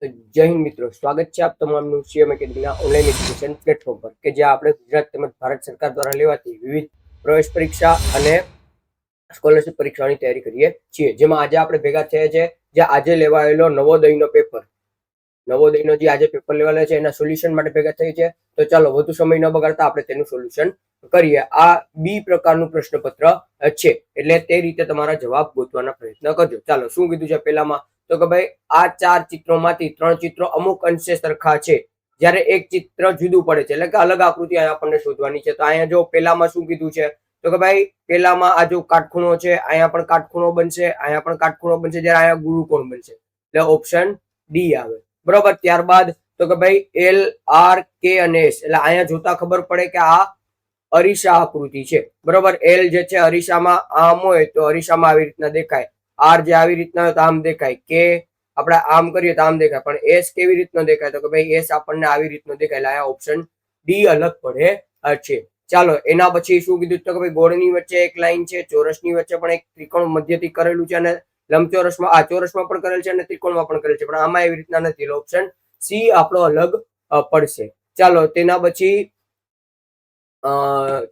તો જય હિન્દ મિત્રો, સ્વાગત છે આપ તમામનું સીએમ એકેડમીના ઓનલાઈન એજ્યુકેશન પ્લેટફોર્મ પર કે જ્યાં આપણે ગુજરાત તેમજ ભારત સરકાર દ્વારા લેવાતી વિવિધ પ્રવેશ પરીક્ષા અને સ્કોલરશિપ પરીક્ષાની તૈયારી કરીએ છીએ. જેમાં આજે આપણે ભેગા થયા છે જે આજે લેવાયેલો નવોદયનો પેપર, નવોદયનો જે આજે પેપર લેવાયેલો છે એના સોલ્યુશન માટે ભેગા થઈ છે. તો ચાલો વધુ સમય ન બગાડતા આપણે તેનું સોલ્યુશન કરીએ. આ બી પ્રકારનું પ્રશ્નપત્ર છે, એટલે તે રીતે તમારા જવાબ ગોતવાના પ્રયત્ન કરજો. ચાલો, શું કીધું છે પહેલામાં? તો કે ભાઈ આ 4 ચિત્રોમાંથી 3 ચિત્રો અમુક અંશે સરખા છે, જ્યારે એક ચિત્ર જુદું પડે છે, એટલે કે અલગ આકૃતિ આપણને શોધવાની છે. તો અહીંયા જો પહેલામાં શું કીધું છે તો કે ભાઈ પહેલામાં આ જો કાટખૂણો છે, અહીંયા પણ કાટખૂણો બનશે, અહીંયા પણ કાટખૂણો બનશે, જ્યારે અહીંયા ગુરુકોણ બનશે, એટલે ઓપ્શન ડી આવે. બરોબર. ત્યારબાદ તો કે ભાઈ એલ આર કે અને એસ, એટલે અહીંયા જોતા ખબર પડે કે આ અરીસા આકૃતિ છે. બરોબર. એલ જે છે અરીસામાં આમ હોય તો અરીસામાં આવી રીતના દેખાય, આર જે આવી રીતના હોય તો આમ દેખાય, કે આપણે આમ કરીએ તો આમ દેખાય, પણ એસ કેવી રીતનો દેખાય તો કે ભાઈ એસ આપણને આવી રીતનો દેખાય, એટલે આ ઓપ્શન ડી અલગ પડે છે. ચાલો, એના પછી શું કીધું તો કે ભાઈ ગોળની વચ્ચે એક લાઈન છે, ચોરસની વચ્ચે પણ એક ત્રિકોણ મધ્યથી કરેલું છે, અને લંબચોરસમાં આ ચોરસમાં પણ કરેલ છે અને ત્રિકોણમાં પણ કરેલ છે, પણ આમાં એવી રીતના નથી, એટલે ઓપ્શન સી આપણો અલગ પડશે. ચાલો, તેના પછી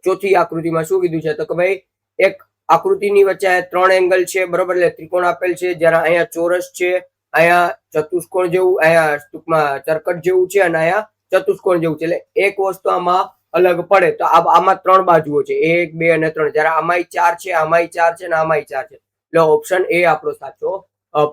ચોથી આકૃતિમાં શું કીધું છે તો કે ભાઈ એક આકૃતિની વચ્ચે 3 એંગલ છે, બરોબર, એટલે ત્રિકોણ આપેલ છે, જ્યારે અહીંયા ચોરસ છે, અહીંયા ચતુષ્કોણ જેવું, અહીંયા ટૂંકમાં ચરકટ જેવું છે, અને અહીંયા ચતુષ્કોણ જેવું છે. એટલે એક વસ્તુ આમાં અલગ પડે તો આમાં 3 બાજુઓ છે, 1 2 અને 3, જ્યારે આમાંય 4 છે, આમાંય 4 છે અને આમાંય 4 છે, એટલે ઓપ્શન એ આપણો સાચો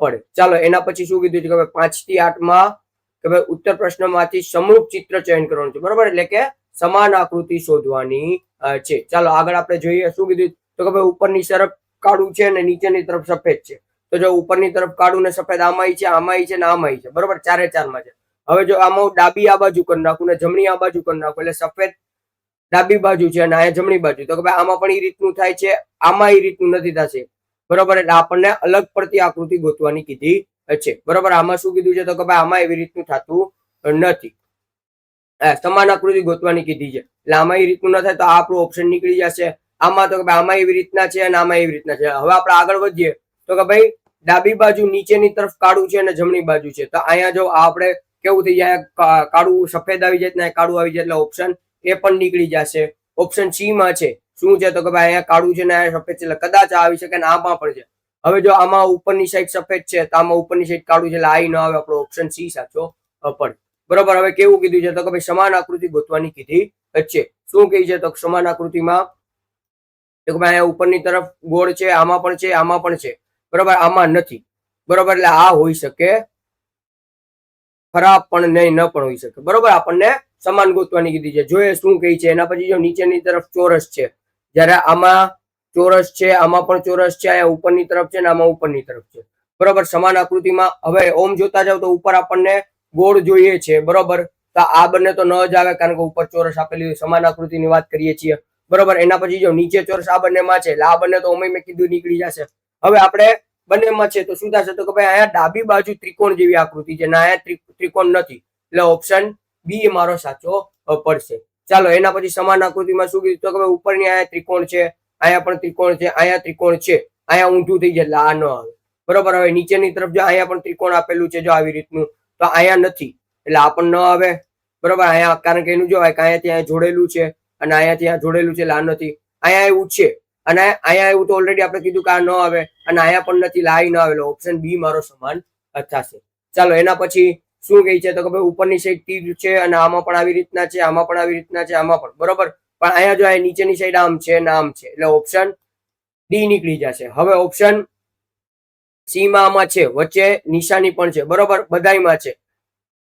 પડે. ચાલો, એના પછી શું કીધું છે કે 5 થી 8 માં કે ભાઈ ઉત્તર પ્રશ્નમાંથી સમરૂપ ચિત્ર ચયન કરવાનું છે, બરોબર, એટલે કે સમાન આકૃતિ શોધવાની છે. ચાલો આગળ આપણે જોઈએ શું કીધું તો કે ભાઈ ઉપરની તરફ કાળું છે અને નીચેની તરફ સફેદ છે. તો જો ઉપરની તરફ કાળું ને સફેદ આમાંય છે, આમાંય છે ને આમાંય છે, બરોબર, 4 માં છે. હવે જો આમાં ડાબી આ બાજુ કરી નાખું ને જમણી આ બાજુ કરી નાખું, એટલે સફેદ ડાબી બાજુ છે અને અહીંયા જમણી બાજુ, તો કે ભાઈ આમાં પણ એ રીતનું થાય છે, આમાં એ રીતનું નથી થશે, બરોબર, એટલે આપણને અલગ પડતી આકૃતિ ગોતવાની કીધી છે. બરોબર. આમાં શું કીધું છે તો કે ભાઈ આમાં એવી રીતનું થતું નથી, સમાન આકૃતિ ગોતવાની કીધી છે, એટલે આમાં એ રીતનું ન થાય તો આ આપણું ઓપ્શન નીકળી જશે. આમાં તો કે ભાઈ આમાં એવી રીતના છે અને આમાં એવી રીતના છે. હવે આપણે આગળ વધીએ તો કે ભાઈ ડાબી બાજુ નીચેની તરફ કાળું છે અને જમણી બાજુ છે, તો અહીંયા જો આપણે કેવું થઈ જાય, કાળું સફેદ આવી જાય ને કાળું આવી જાય, એટલે ઓપ્શન એ પણ નીકળી જશે. ઓપ્શન સી માં છે શું છે તો કે ભાઈ અહીંયા કાળું છે ને અહીંયા સફેદ છે, એટલે કદાચ આવી શકે ને આમાં પણ છે. હવે જો આમાં ઉપરની સાઈડ સફેદ છે તો આમાં ઉપરની સાઈડ કાળું છે, એટલે આ ન આવે, આપણો ઓપ્શન સી સાચો પડે. બરોબર. હવે કેવું કીધું છે તો કે ભાઈ સમાન આકૃતિ ગોતવાની કીધી છે. શું કહી છે તો સમાન આકૃતિમાં તો કે ભાઈ ઉપરની તરફ ગોળ છે, આમાં પણ છે, આમાં પણ છે, બરોબર, આમાં નથી, બરોબર, એટલે આ હોઈ શકે ખરાબ, પણ નહીં ન પણ હોઈ શકે, બરોબર. આપણને સમાન ગોતવાની કીધી છે. જોઈએ શું કહી છે. એના પછી જો નીચેની તરફ ચોરસ છે, જ્યારે આમાં ચોરસ છે, આમાં પણ ચોરસ છે, અહીંયા ઉપરની તરફ છે ને આમાં ઉપરની તરફ છે, બરોબર. સમાન આકૃતિમાં હવે ઓમ જોતા જાવ તો ઉપર આપણને ગોળ જોઈએ છે, બરોબર, તો આ બંને તો ન જ આવે, કારણ કે ઉપર ચોરસ આપેલી સમાન આકૃતિની વાત કરીએ છીએ, બરોબર. એના પછી જો નીચે ચોરસ આ બંનેમાં છે, એટલે આ બંને તો મેં કીધું નીકળી જશે. હવે આપણે બંનેમાં છે તો શું થશે તો કે ભાઈ અહીંયા ડાબી બાજુ ત્રિકોણ જેવી આકૃતિ છે, ના અહીંયા ત્રિકોણ નથી, એટલે ઓપ્શન બી મારો સાચો પડશે. ચાલો, એના પછી સમાન આકૃતિમાં શું કીધું તો કે ભાઈ ઉપરની અહીંયા ત્રિકોણ છે, અહીંયા પણ ત્રિકોણ છે, અહીંયા ત્રિકોણ છે, અહીંયા ઊંધું થઈ જાય, એટલે આ ન આવે, બરોબર. હવે નીચેની તરફ જો અહીંયા પણ ત્રિકોણ આપેલું છે જો આવી રીતનું, તો અહીંયા નથી, એટલે આ પણ ન આવે, બરોબર. અહીંયા કારણ કે એનું જો અહીંયા ત્યાં જોડેલું છે અને અહીંયા ત્યાં જોડેલું છે, એટલે આ નથી. અહીંયા એવું છે અને અહીંયા એવું તો ઓલરેડી આપણે કીધું કે આ ન આવે, અને અહીંયા પણ નથી, લાઈ ન આવે, એટલે ઓપ્શન બી મારો સમાન થશે. ચાલો, એના પછી શું કહે છે તો કે ભાઈ ઉપરની સાઈડ તીર છે અને આમાં પણ આવી રીતના છે, આમાં પણ આવી રીતના છે, આમાં પણ, બરોબર, પણ અહીંયા જો આ નીચેની સાઈડ આમ છે ને આમ છે, એટલે ઓપ્શન ડી નીકળી જશે. હવે ઓપ્શન સી માં આમાં છે, વચ્ચે નિશાની પણ છે, બરોબર, બધાયમાં છે.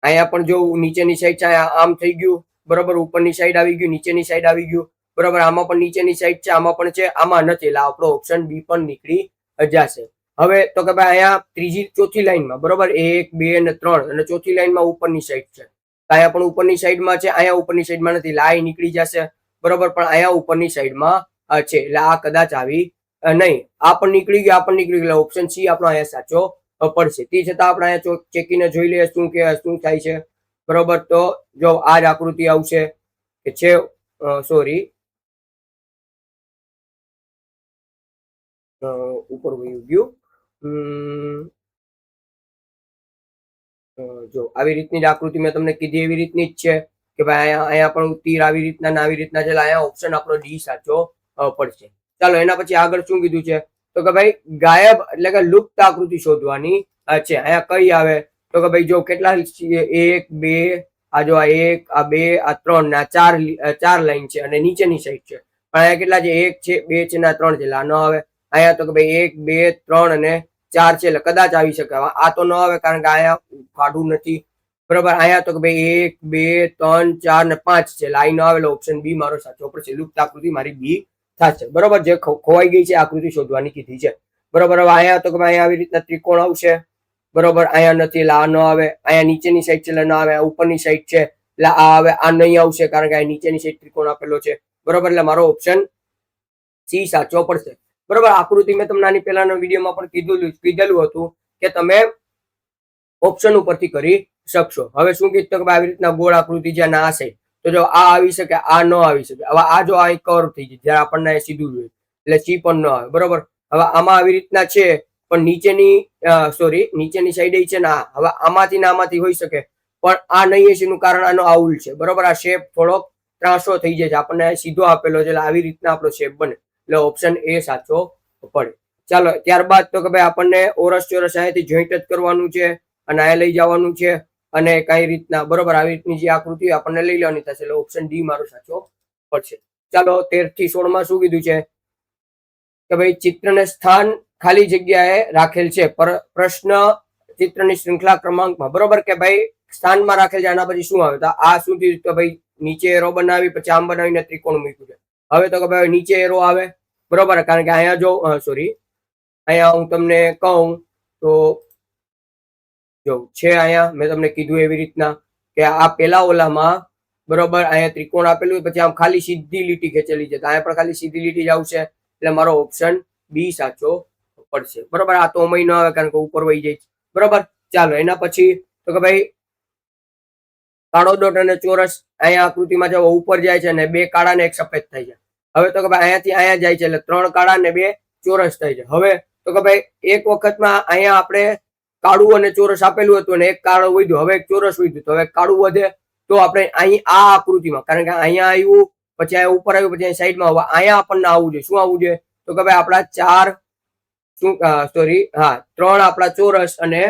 અહીંયા પણ જો નીચેની સાઈડ છે, આમ થઈ ગયું, બરોબર, ઉપરની સાઈડ આવી ગયું, નીચેની સાઈડ આવી ગયું, બરોબર, આમાં પણ નીચેની સાઈડ છે, આમાં પણ છે, આમાં નથી, એટલે આપણો ઓપ્શન બી પણ નીકળી જશે. હવે તો કે ભાઈ અહીંયા ચોથી લાઈનમાં, બરોબર, 1 2 અને 3, અને ચોથી લાઈનમાં ઉપરની સાઈડ છે, અહીંયા પણ ઉપરની સાઈડમાં છે, અહીંયા ઉપરની સાઈડમાં નથી, લાઈ નીકળી જશે, બરોબર, પણ અહીંયા ઉપરની સાઈડમાં છે, એટલે આ કદાચ આવી નહીં, આ પણ નીકળી ગયું, આ પણ નીકળી ગયું, ઓપ્શન સી આપણો અહીંયા સાચો પડશે. તે છતાં આપણે અહીંયા ચેકીને જોઈ લઈએ શું થાય છે, બરોબર. તો જો આ જ આકૃતિ આવશે કે છે, સોરી, ઉપર વયું ગયું, જો આવી રીતની જ આકૃતિ મેં તમને કીધી એવી રીતની જ છે કે ભાઈ અહીંયા પણ તીર આવી રીતના ને આવી રીતના છે. અહીંયા ઓપ્શન આપણો ડી સાચો પડશે. ચાલો એના પછી આગળ શું કીધું છે તો કે ભાઈ ગાયબ એટલે કે લુપ્ત આકૃતિ શોધવાની છે. અહીંયા કઈ આવે તો કે ભાઈ જો કેટલા 1 2 આ જો આ 1 આ 2 આ 3 ને આ ચાર લાઈન છે અને નીચેની સાઈડ છે. પણ અહીંયા કેટલા છે 1 છે 2 છે ને 3 છે એટલે આ ન આવે. અહીંયા તો કે ભાઈ 1 2 3 અને 4 છે એટલે કદાચ આવી શકે. આ તો ન આવે કારણ કે અહીંયા કાઢવું નથી બરોબર. અહીંયા તો કે ભાઈ 1 2 3 4 ને 5 છે એટલે આ ન આવેલો ઓપ્શન બી મારો સાચો પડશે. લુપ્ત આકૃતિ મારી બી થશે બરોબર. જે ખોવાઈ ગઈ છે આકૃતિ શોધવાની કીધી છે બરોબર. હવે અહીંયા તો કે અહીંયા આવી રીતના ત્રિકોણ આવશે બરોબર. અહીંયા નથી એટલે આ ન આવે. અહીંયા નીચેની સાઈડ છે એટલે ન આવે. ઉપરની સાઈડ છે એટલે આ આવે. આ નહીં આવશે કારણ કે આ નીચેની સાઈડ ત્રિકોણ આપેલો છે બરોબર. એટલે મારો ઓપ્શન સી સાચો પડશે બરોબર. આકૃતિ મેં તમને આની પહેલાના વિડીયોમાં પણ કીધેલું હતું કે તમે ઓપ્શન ઉપરથી કરી શકશો. હવે શું કીધું કે આવી રીતના ગોળ આકૃતિ છે આ સાઈડ તો જો આ આવી શકે આ ન આવી શકે. હવે આ જો આ કર્વ થઈ જાય જ્યારે આપણને સીધું જોઈએ એટલે સી પણ ન આવે બરોબર. હવે આમાં આવી રીતના છે પણ નીચેની સાઈડ છે ને હવે આમાંથી હોઈ શકે પણ આ નહીં છે. એનું કારણ આનો આઉલ છે બરોબર. આ શેપ થોડોક ત્રાસો થઈ જાય છે આપણને સીધો આપેલો છે એટલે આવી રીતના આપણો શેપ બને એટલે ઓપ્શન એ સાચો પડે. ચાલો ત્યારબાદ તો કે ભાઈ આપણને ઓરસ ચોરસ અહીંયાથી જોઈન્ટ જ કરવાનું છે અને અહીંયા લઈ જવાનું છે અને કઈ રીતના બરોબર આવી રીતની જે આકૃતિ આપણને લઈ લેવાની થશે એટલે ઓપ્શન ડી મારો સાચો પડશે. ચાલો 13 થી 16 માં શું કીધું છે કે ભાઈ ચિત્રને સ્થાન ખાલી જગ્યાએ રાખેલ છે પ્રશ્ન ચિત્રની શૃંખલા ક્રમાંકમાં બરોબર. કે ભાઈ સ્થાનમાં રાખેલ છે આના પછી શું આવે તો આ શું થયું તો ભાઈ નીચે એરો બનાવી પછી આમ બનાવીને ત્રિકોણ મૂક્યું છે. હવે તો કે ભાઈ નીચે એરો આવે બરોબર કારણ કે અહીંયા જો અહીંયા હું તમને કહું તો જો છે અહીંયા મેં તમને કીધું એવી રીતના કે આ પેલા ઓલામાં બરોબર અહીંયા ત્રિકોણ આપેલું પછી આમ ખાલી સીધી લીટી ખેંચેલી છે તો અહીંયા પણ ખાલી સીધી લીટી જ આવશે એટલે મારો ઓપ્શન બી સાચો પડશે બરોબર. આ તો મય ન આવે કારણ કે ઉપર વહી જાય બરોબર. ચાલો એના પછી તો કે ભાઈ કાળો ડોટ અને ચોરસ અહીંયા આકૃતિમાં જો ઉપર જાય છે અને 2 કાળા ને 1 સફેદ થાય છે. હવે તો કે ભાઈ અહીંયાથી અહીંયા જાય છે એટલે 3 કાળા ને 2 ચોરસ થાય છે. હવે તો કે ભાઈ એક વખતમાં અહીંયા આપણે કાળું અને ચોરસ આપેલું હતું અને એક કાળો વધ્યું હવે એક ચોરસ વધ્યું તો હવે કાળું વધે તો આપણે અહીં આ આકૃતિમાં કારણ કે અહીંયા આવ્યું પછી અહીંયા ઉપર આવ્યું પછી સાઈડમાં હવે અહીંયા આપણને આવવું જોઈએ. શું આવવું જોઈએ તો કે ભાઈ આપણા 3 આપણા ચોરસ અને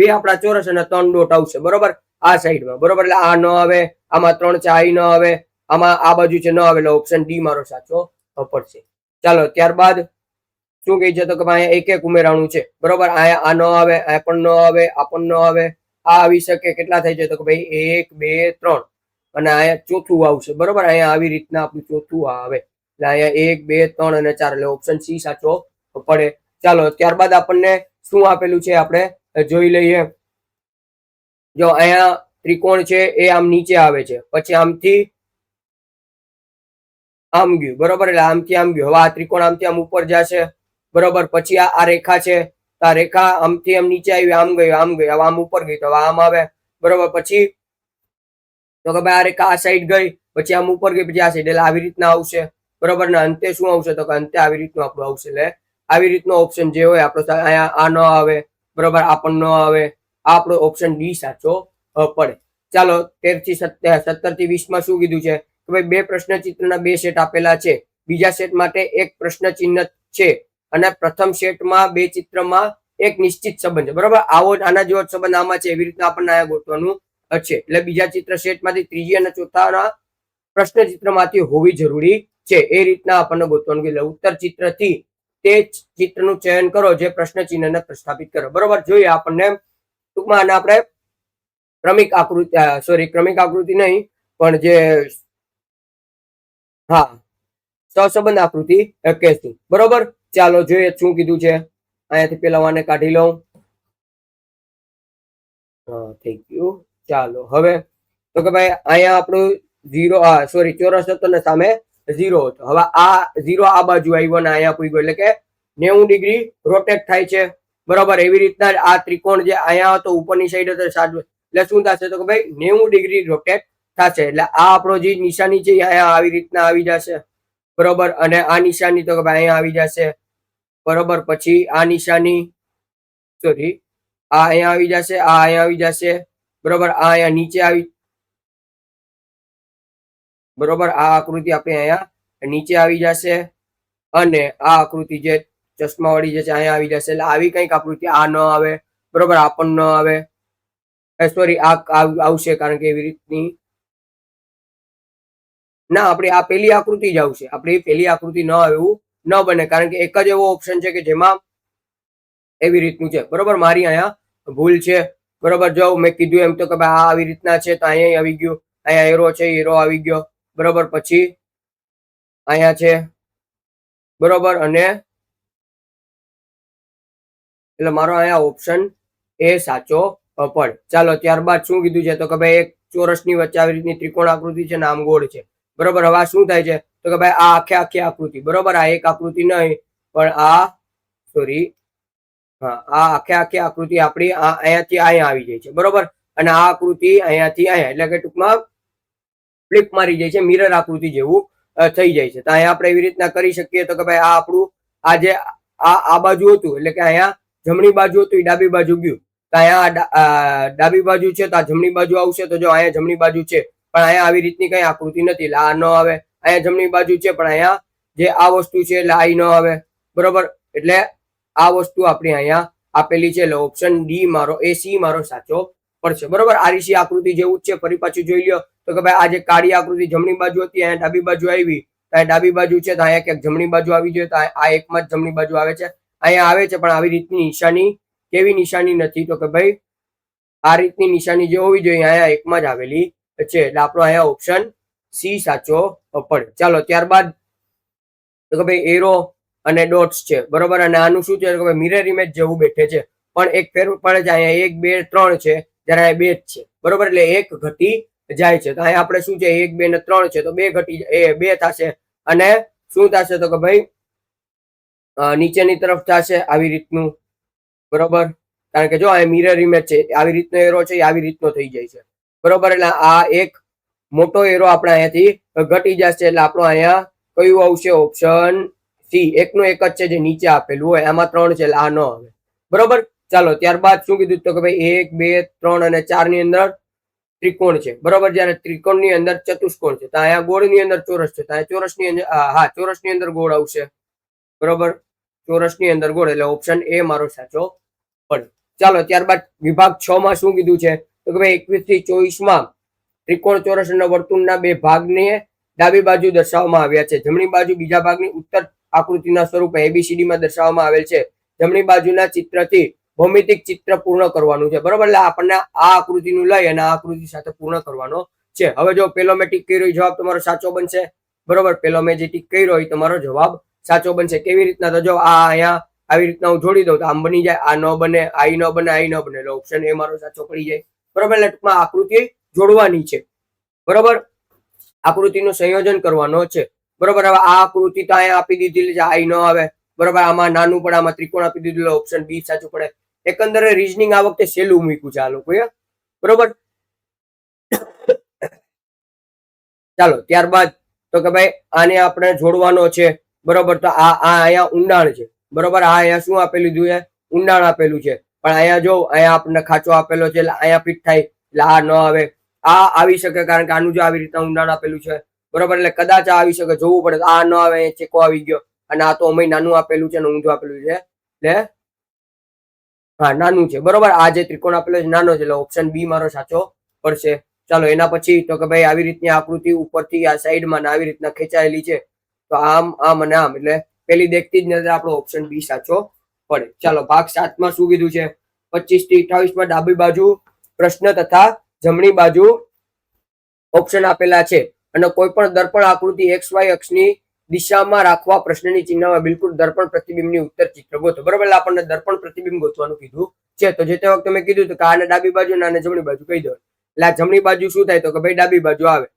2 આપણા ચોરસ અને 3 ડોટ આવશે બરોબર આ સાઈડમાં બરોબર. એટલે આ ન આવે આમાં 3 છે આ ન આવે આમાં આ બાજુ છે ન આવે એટલે ઓપ્શન ડી મારો સાચો પડશે. ચાલો ત્યારબાદ શું કહે છે તો કે અહીંયા એક ઉમેરાણું છે બરોબર. અહીંયા આ ન આવે આ પણ ન આવે આ પણ ન આવે આ આવી શકે. કેટલા થાય છે તો કે ભાઈ 1 2 3 અને અહીંયા ચોથું આવશે બરોબર. અહીંયા આવી રીતના આપણું ચોથું આવે એટલે અહીંયા 1 2 3 અને 4 એટલે ઓપ્શન સી સાચો પડે. ચાલો ત્યારબાદ આપણને શું આપેલું છે આપણે જોઈ લઈએ. જો અહીંયા ત્રિકોણ છે એ આમ નીચે આવે છે પછી આમથી આમ ગયું બરોબર એટલે આમથી આમ ગયું. હવે આ ત્રિકોણ આમથી આમ ઉપર જશે બરોબર. પછી આ રેખા છે તો આ રેખા આમથી આમ નીચે આવી આમ ગઈ હવે આમ ઉપર ગઈ તો હવે આમ આવે બરોબર. પછી તો કે ભાઈ આ રેખા આ સાઈડ ગઈ પછી આમ ઉપર ગઈ પછી આ સાઈડ એટલે આવી રીતના આવશે બરોબર. ને અંતે શું આવશે તો કે અંતે આવી રીતનું આપણું આવશે એટલે આવી રીતનો ઓપ્શન જે હોય આપણો અહીંયા આ ન આવે બરોબર આ પણ ન આવે આ આપણો ઓપ્શન ડી સાચો પડે. ચાલો 13 થી 17 થી 20 માં શું કીધું છે કે ભાઈ 2 પ્રશ્નચિત્રના 2 સેટ આપેલા છે. બીજા સેટ માટે એક પ્રશ્ન ચિહ્ન છે અને પ્રથમ સેટમાં 2 ચિત્રમાં એક નિશ્ચિત સંબંધ છે બરોબર. આવો આના જેવો સંબંધ આમાં છે એવી રીતના આપણને અહીંયા ગોતવાનું છે. એટલે બીજા ચિત્ર સેટમાંથી ત્રીજી અને ચોથાના પ્રશ્ન ચિત્રમાંથી હોવી જરૂરી છે એ રીતના આપણને ગોતવાનું. એટલે ઉત્તર ચિત્રથી તે ચિત્રનું ચયન કરો જે પ્રશ્ન ચિહ્નને પ્રસ્થાપિત કરો બરોબર. જોઈએ આપણને ટૂંકમાં આને આપણે ક્રમિક આકૃતિ નહીં પણ જે સહસંબંધ આકૃતિ કહેશું બરોબર. ચાલો જોઈએ શું કીધું છે. અહીંયાથી પેલા વાને કાઢી લઉં. થઈ ગયું. ચાલો હવે તો કે ભાઈ અહીંયા આપણું ચોરસ હતો ને સામે 0 હતો. હવે આ 0 આ બાજુ આવ્યો ને અહીંયા પૂગ્યો એટલે કે 90 ડિગ્રી રોટેટ થાય છે બરોબર. એવી રીતના આ ત્રિકોણ જે અહીંયા હતો ઉપરની સાઈડ હતો એટલે શું થશે તો કે ભાઈ 90 ડિગ્રી રોટેટ થશે. એટલે આ આપણો જે નિશાની છે અહીંયા આવી રીતના આવી જશે બરોબર. અને આ નિશાની તો કે ભાઈ અહીંયા આવી જશે બરોબર. પછી આ નિશાની આ અહીંયા આવી જશે, આ અહીંયા આવી જશે, બરોબર. આ અહીંયા નીચે આવી, બરોબર. આ આકૃતિ આપણે અહીંયા નીચે આવી જશે અને આ આકૃતિ જે ચશ્મા વાળી જે છે અહીંયા આવી જશે. એટલે આવી કઈક આકૃતિ આ ન આવે, બરોબર. આ પણ ન આવે, સોરી આ આવશે, કારણ કે એવી રીતની ના, આપણે આ પેલી આકૃતિ જ આવશે. આપણી પેલી આકૃતિ ન આવે એવું ન બને, કારણ કે એક જ એવો ઓપ્શન છે કે જેમાં એવી રીતનું છે, બરોબર. મારી અહીંયા ભૂલ છે, બરોબર. જો મેં કીધું એમ તો કે ભાઈ આ આવી રીતના છે, તો અહીંયા આવી ગયું, અહીંયા એરો છે, એરો આવી ગયો, બરોબર. પછી અહીંયા છે, બરોબર. અને એટલે મારો અહીંયા ઓપ્શન એ સાચો પડે. ચાલો ત્યારબાદ શું કીધું છે તો કે ભાઈ એક ચોરસની વચ્ચે આવી રીતની ત્રિકોણ આકૃતિ છે ને આમ ગોળ છે, બરોબર. હવે આ શું થાય છે તો કે ભાઈ આ આખે આખી આકૃતિ, બરોબર. આ એક આકૃતિ નહીં પણ આ સોરી હા, આ આખે આખી આકૃતિ આપણી અહીંયાથી અહીંયા આવી જાય છે, બરોબર. અને આ આકૃતિ અહીંયાથી અહીંયા, એટલે કે ટૂંકમાં ફ્લિપ મારી જાય છે, મિરર આકૃતિ જેવું થઈ જાય છે. તો અહીંયા આપણે એવી રીતના કરી શકીએ તો કે ભાઈ આ આપણું આ જે આ બાજુ હતું, એટલે કે અહીંયા જમણી બાજુ હતું એ ડાબી બાજુ ગયું, તો અહીંયા ડાબી બાજુ છે તો આ જમણી બાજુ આવશે. તો જો અહીંયા જમણી બાજુ છે પણ અહીંયા આવી રીતની કઈ આકૃતિ નથી, એટલે આ ન આવે. અહીંયા જમણી બાજુ છે પણ અહીંયા જે આ વસ્તુ છે એટલે આ ન આવે, બરોબર. એટલે આ વસ્તુ આપણી અહીંયા આપેલી છે, એટલે ઓપ્શન ડી મારો સી મારો સાચો પડશે, બરોબર. આરીસી આકૃતિ જેવું જ છે. ફરી પાછું જોઈ લ્યો તો કે ભાઈ આ જે કાળી આકૃતિ જમણી બાજુ હતી, અહીંયા ડાબી બાજુ આવી, તો અહીંયા ડાબી બાજુ છે તો અહીંયા ક્યાંક જમણી બાજુ આવી જોઈએ, તો આ એકમાં જ જમણી બાજુ આવે છે, અહીંયા આવે છે. પણ આવી રીતની નિશાની, કેવી નિશાની નથી તો કે ભાઈ આ રીતની નિશાની જે હોવી જોઈએ અહીંયા એકમાં જ આવેલી છે, એટલે આપણો અહીંયા ઓપ્શન સી સાચો પડે. ચાલો ત્યારબાદ તો કે ભાઈ એરો અને ડોટ્સ છે, બરોબર. અને આનું શું છે કે ભાઈ મિરર ઇમેજ જેવું બેઠે છે, પણ એક ફેર પડે છે. અહીંયા 1 2 3 છે, જ્યારે અહીંયા 2 જ છે, બરોબર. એટલે એક ઘટી જાય છે. તો અહીંયા આપણે શું છે 1 2 ને 3 છે, તો 2 ઘટી 2 થશે. અને શું થશે તો કે ભાઈ નીચેની તરફ થશે આવી રીતનું, બરોબર. કારણ કે જો આ મિરર ઇમેજ છે, આવી રીતનો એરો છે, આવી રીતનો થઈ જાય છે, બરોબર. એટલે આ એક મોટો એરો આપણે અહીંયાથી ઘટી જશે, એટલે આપણો અહીંયા કયું આવશે ઓપ્શન સી. એકનો એક જ છે જે નીચે આપેલું હોય, આમાં 3 છે એટલે આ ન આવે, બરોબર. ચાલો ત્યારબાદ શું કીધું તો કે ભાઈ 1 2 3 અને 4 ની અંદર ત્રિકોણ છે, બરોબર. જયારે ત્રિકોણ ની અંદર ચતુષ્કોણ છે, તો અહીંયા ગોળ ની અંદર ચોરસ છે, તો અહીંયા ચોરસ ની અંદર હા ચોરસ ની અંદર ગોળ આવશે, બરોબર. ચોરસ ની અંદર ગોળ, એટલે ઓપ્શન એ મારો સાચો પડે. ચાલો ત્યારબાદ વિભાગ 6 માં શું કીધું છે તો કે ભાઈ 21 થી 24 માં ત્રિકોણ, ચોરસ અને વર્તુળના બે ભાગને ડાબી બાજુ દર્શાવવામાં આવ્યા છે. જમણી બાજુ બીજા ભાગની ઉત્તર આકૃતિના સ્વરૂપે ABCD માં દર્શાવવામાં આવેલ છે. જમણી બાજુના ચિત્રથી ભૌમિતિક ચિત્ર પૂર્ણ કરવાનું છે, બરોબર. એટલે આપણને આ આકૃતિનું લઈ અને આ આકૃતિ સાથે પૂર્ણ કરવાનો છે. હવે જો પેલો મેં ટીક કર્યો જવાબ તમારો સાચો બનશે, બરોબર. પેલો મેં જે ટીક કર્યો એ તમારો જવાબ સાચો બનશે. કેવી રીતના તો જો આ અહીંયા આવી રીતના હું જોડી દઉં તો આમ બની જાય, આ ન બને, આ ન બને, આ ન બને, એટલે ઓપ્શન એ મારો સાચો પડી જાય, બરોબર. એટલે ટૂંકમાં આકૃતિ જોડવાની છે, બરોબર. આકૃતિનું સંયોજન કરવાનો છે, બરોબર. હવે આ આકૃતિ તો અહીંયા આપી દીધી છે, આ ન આવે, બરોબર. આમાં નાનું પડે, આમાં ત્રિકોણ આપી દીધું, ઓપ્શન બી સાચું પડે. એકંદરે રીઝનિંગ આ વખતે સહેલું મૂક્યું છે આ લોકોએ, બરોબર. ચાલો ત્યારબાદ તો કે ભાઈ આને આપણે જોડવાનો છે, બરોબર. તો આ અહીંયા ઊંડાણ છે, બરોબર. આ અહીંયા શું આપેલું છે ઊંડાણ આપેલું છે, પણ અહીંયા જો અહીંયા આપણને ખાંચો આપેલો છે, એટલે અહીંયા ફિટ થાય, એટલે આ ન આવે. આ આવી શકે કારણ કે આનું જો આવી રીતના ઊંડાણ આપેલું છે, બરોબર. એટલે કદાચ આ આવી શકે, જોવું પડે. આ ન આવે, ચેકો આવી ગયો, અને આ તો અમે નાનું આપેલું છે અને ઊંધું આપેલું છે, એટલે હા નાનું છે, બરોબર. આ જે ત્રિકોણ આપેલો છે નાનો છે, એટલે ઓપ્શન બી મારો સાચો પડશે. ચાલો એના પછી તો કે ભાઈ આવી રીતની આકૃતિ ઉપરથી આ સાઈડમાં આવી રીતના ખેંચાયેલી છે, તો આમ આમ અને આમ, એટલે પેલી દેખતી જ નજરે આપણો ઓપ્શન બી સાચો પડે. ચાલો ભાગ 7 માં શું કીધું છે 25 થી 28 માં ડાબી બાજુ પ્રશ્ન તથા જમણી બાજુ ઓપ્શન આપેલા છે, અને કોઈ પણ દર્પણ આકૃતિ XY અક્ષની દિશામાં રાખવા પ્રશ્નની ચિહ્નમાં બિલકુલ દર્પણ પ્રતિબિંબની ઉત્તર ચિત્ર ગોતો, બરોબર. એટલે આપણને દર્પણ પ્રતિબિંબ ગોતવાનું કીધું છે. તો જે તે વખતે મેં કીધું તો આને ડાબી બાજુ અને જમણી બાજુ કહી દો, એટલે આ જમણી બાજુ શું થાય તો કે ભાઈ ડાબી બાજુ આવે,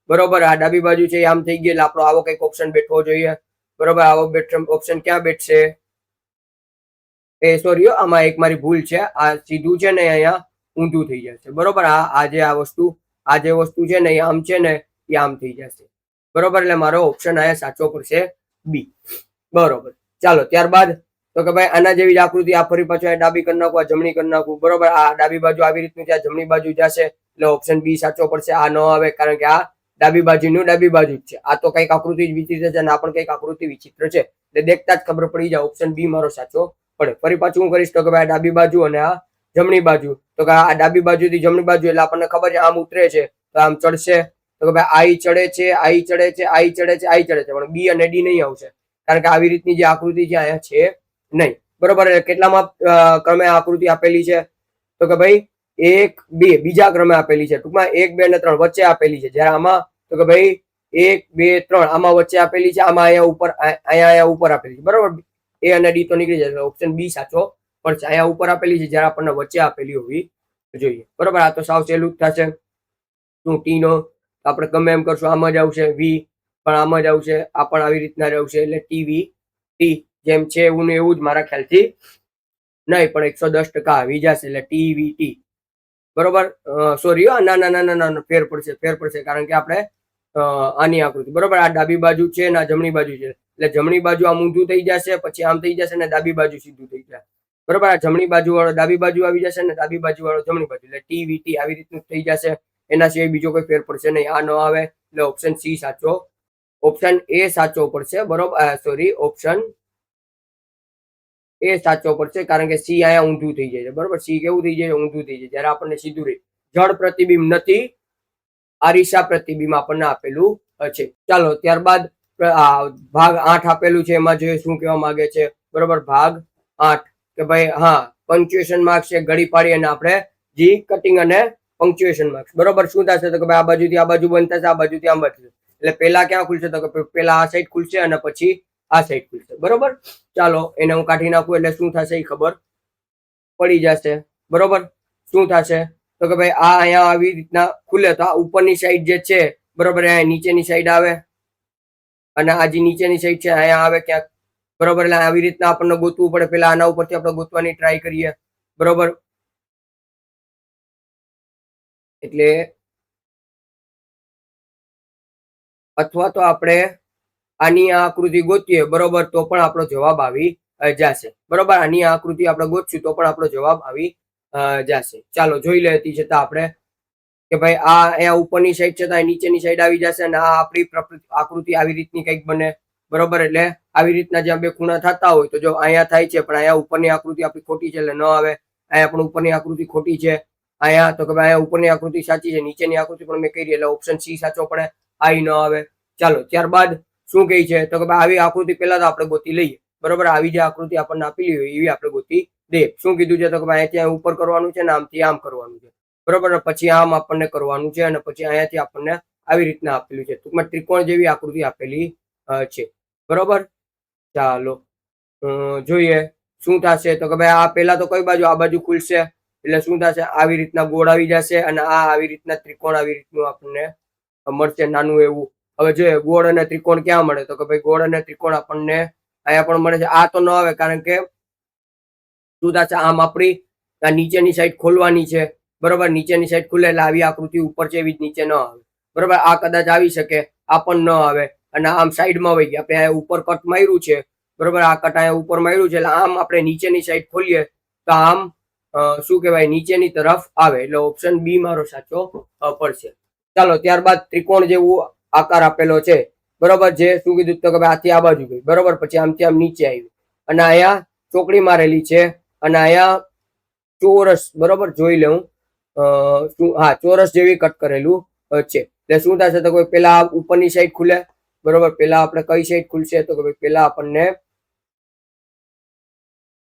બરોબર. આ ડાબી બાજુ છે આમ થઈ ગઈ, એટલે આપણો આવો કઈક ઓપ્શન બેઠવો જોઈએ, બરોબર. આવો ઓપ્શન ક્યાં બેઠશે, એ સોરી આમાં એક મારી ભૂલ છે, આ સીધું છે ને અહીંયા ઊંધું થઈ જશે, બરોબર. આ જે વસ્તુ છે ને એ આમ છે ને એ આમ થઈ જશે, બરોબર. એટલે મારો ઓપ્શન અહીંયા સાચો પડશે બી, બરોબર. ચાલો ત્યારબાદ તો કે ભાઈ આના જેવી જ આકૃતિ આ ફરી પાછું આ ડાબી કરી નાખું, આ જમણી કરી નાખું, બરોબર. આ ડાબી બાજુ આવી રીતનું છે, જમણી બાજુ જશે, એટલે ઓપ્શન બી સાચો પડશે. આ ન આવે કારણ કે આ ડાબી બાજુનું ડાબી બાજુ જ છે. આ તો કઈક આકૃતિ વિચિત્ર છે અને આ પણ કઈક આકૃતિ વિચિત્ર છે, એટલે દેખતા જ ખબર પડી જાય ઓપ્શન બી મારો સાચો પડે. ફરી પાછું હું કરીશ તો કે ભાઈ ડાબી બાજુ અને આ જમણી બાજુ. તો કે આ ડાબી બાજુથી જમણી બાજુ એટલે આપણને ખબર છે આમ ઉતરે છે તો આમ ચડશે. તો કે ભાઈ આઈ ચડે છે, આઈ ચડે છે, આઈ ચડે છે, આઈ ચડે છે, પણ બી અને ડી નહીં આવશે કારણ કે આવી રીતની જે આકૃતિ છે અહીંયા છે નહીં, બરોબર. કેટલામાં ક્રમે આકૃતિ આપેલી છે તો કે ભાઈ 1 2 બીજા ક્રમે આપેલી છે. ટૂંકમાં 1 2 અને 3 વચ્ચે આપેલી છે. જ્યારે આમાં તો કે ભાઈ 1 2 3 આમાં વચ્ચે આપેલી છે, આમાં અહીંયા ઉપર અહીંયા ઉપર આપેલી છે, બરોબર. એ અને ડી તો નીકળી જશે, ઓપ્શન બી સાચો પડશે. અહીંયા ઉપર આપેલી છે જ્યારે આપણને વચ્ચે આપેલી હોવી જોઈએ, બરોબર. આ તો સાવ સહેલું જ થશે. શું ટી નો આપણે ગમે એમ કરશું આમ જ આવશે, વી પણ આમ જ આવશે, આ પણ આવી રીતના જ આવશે, એટલે ટીવી ટી જેમ છે એવું ને એવું જ મારા ખ્યાલથી નહીં, પણ 110% આવી જશે, એટલે ટીવી ટી, બરોબર. સોરી, ના ના ના ના ના ફેર પડશે કારણ કે આપણે આની આકૃતિ, બરોબર. આ ડાબી બાજુ છે ને આ જમણી બાજુ છે, એટલે જમણી બાજુ આમ ઊંધું થઈ જશે, પછી આમ થઈ જશે ને ડાબી બાજુ સીધું થઈ જશે, બરોબર. આ જમણી બાજુ વાળો ડાબી બાજુ આવી જશે ને ડાબી બાજુ વાળો જમણી બાજુ, એટલે ટીવી ટી આવી રીતનું થઈ જશે. એના સિવાય બીજો કોઈ ફેર પડશે નહીં. આ ન આવે એટલે ઓપ્શન સી સાચો, ઓપ્શન એ સાચો પડશે, બરોબર. સોરી, ઓપ્શન એ સાચો પડશે કારણ કે સી અહીંયા ઊંધું થઈ જાય છે, બરોબર. સી કેવું થઈ જાય? ઊંધું થઈ જાય. જ્યારે આપણને સીધું રહે, જળ પ્રતિબિંબ નથી, આરિશા પ્રતિબિંબ આપણને આપેલું છે. ચાલો ત્યારબાદ ભાગ 8 આપેલું છે, એમાં જોઈએ શું કહેવા માંગે છે, બરોબર. ભાગ 8 કે ભાઈ હા પંક્ચ્યુએશન માર્ક્સ છે, ઘડી પાડી અને આપણે જી કટિંગ અને પંક્ચ્યુએશન માર્ક્સ, બરોબર. શું થશે તો કે ભાઈ આ બાજુથી આ બાજુ બંધ થશે, આ બાજુથી આમ બંધ થશે, એટલે પેલા ક્યાં ખુલશે તો કે પેલા આ સાઈડ ખુલશે અને પછી આ સાઈડ ખુલશે, બરોબર. ચાલો એને હું કાઢી નાખું એટલે શું થશે એ ખબર પડી જશે, બરોબર. શું થશે તો કે ભાઈ આ અહીંયા આવી રીતના ખુલે તો આ ઉપરની સાઈડ જે છે, બરોબર, અહીંયા નીચેની સાઈડ આવે અને આ જે નીચેની સાઈડ છે અહીંયા આવે ક્યાંક, બરોબર. એટલે આવી રીતના આપણને ગોતવું પડે. પેલા આના ઉપરથી આપણે ગોતવાની ટ્રાય કરીએ, બરોબર. એટલે અથવા તો આપણે આની આકૃતિ ગોતીએ, બરોબર, તો પણ આપણો જવાબ આવી જશે, બરોબર. આની આકૃતિ આપણે ગોતશું તો પણ આપણો જવાબ આવી જશે. ચાલો જોઈ લેતી છતાં આપણે કે ભાઈ આ અહીંયા ઉપરની સાઈડ છે તો નીચેની સાઈડ આવી જશે અને આ આપણી આકૃતિ આવી રીતની કંઈક બને, બરોબર. એટલે આવી રીતના જ્યાં બે ખૂણા થતા હોય તો જો અહીંયા થાય છે પણ અહીંયા ઉપરની આકૃતિ આપણી ખોટી છે એટલે ન આવે. અહીંયા પણ ઉપરની આકૃતિ ખોટી છે, અહીંયા તો કે ભાઈ અહીંયા ઉપરની આકૃતિ સાચી છે, નીચેની આકૃતિ પણ મેં કરી, એટલે ઓપ્શન સી સાચો પડે, આ ન આવે. ચાલો ત્યારબાદ શું કહે છે તો કે ભાઈ આવી આકૃતિ પહેલા તો આપણે ગોતી લઈએ, બરોબર. આવી જે આકૃતિ આપણને આપેલી હોય એવી આપણે ગોતી દઈએ. શું કીધું છે તો કે ભાઈ અહીંથી ઉપર કરવાનું છે ને આમથી આમ કરવાનું છે, બરોબર. પછી આમ આપણને કરવાનું છે અને પછી અહીંયાથી આપણને આવી રીતના આપેલું છે. ટૂંકમાં ત્રિકોણ જેવી આકૃતિ આપેલી છે, બરોબર. ચાલો જોઈએ શું થશે તો કે ભાઈ આ પહેલા તો કઈ બાજુ આ બાજુ ખુલશે એટલે શું થશે આવી રીતના ગોળ આવી જશે અને આ આવી રીતના ત્રિકોણ આવી રીતનું આપણને મળશે નાનું એવું. હવે જોઈએ ગોળ અને ત્રિકોણ ક્યાં મળે તો કે ભાઈ ગોળ અને ત્રિકોણ આપણને અહીંયા પણ મળે છે. આ તો ન આવે કારણ કે શું થશે આમ આપણી નીચેની સાઈડ ખોલવાની છે, બરોબર. નીચેની સાઈડ ખુલે એટલે આવી આકૃતિ ઉપર છે એવી જ નીચે ન આવે, બરોબર. આ કદાચ આવી શકે, આ પણ ન આવે અને આમ સાઈડમાં વહી ગયા. આપણે અહીંયા ઉપર કટ માર્યું છે, બરોબર. આ કટ અહીંયા ઉપર માર્યું છે એટલે આમ આપણે નીચેની સાઈડ ખોલીએ તો આમ શું કહેવાય નીચેની તરફ આવે, એટલે ઓપ્શન બી મારો સાચો પડશે. ચાલો ત્યારબાદ ત્રિકોણ જેવું આકાર આપેલો છે, બરોબર. જે શું કીધું તો કે ભાઈ આથી આ બાજુ ગઈ, બરોબર. પછી આમથી આમ નીચે આવી અને અહીંયા ચોકડી મારેલી છે અને અહીંયા ચોરસ, બરોબર. જોઈ લઉં શું, હા ચોરસ જેવી કટ કરેલું છે. એટલે શું થશે તો કોઈ પેલા ઉપરની સાઈડ ખુલે, બરોબર. પેલા આપણે કઈ સાઈડ ખુલશે તો કે ભાઈ પેલા આપણને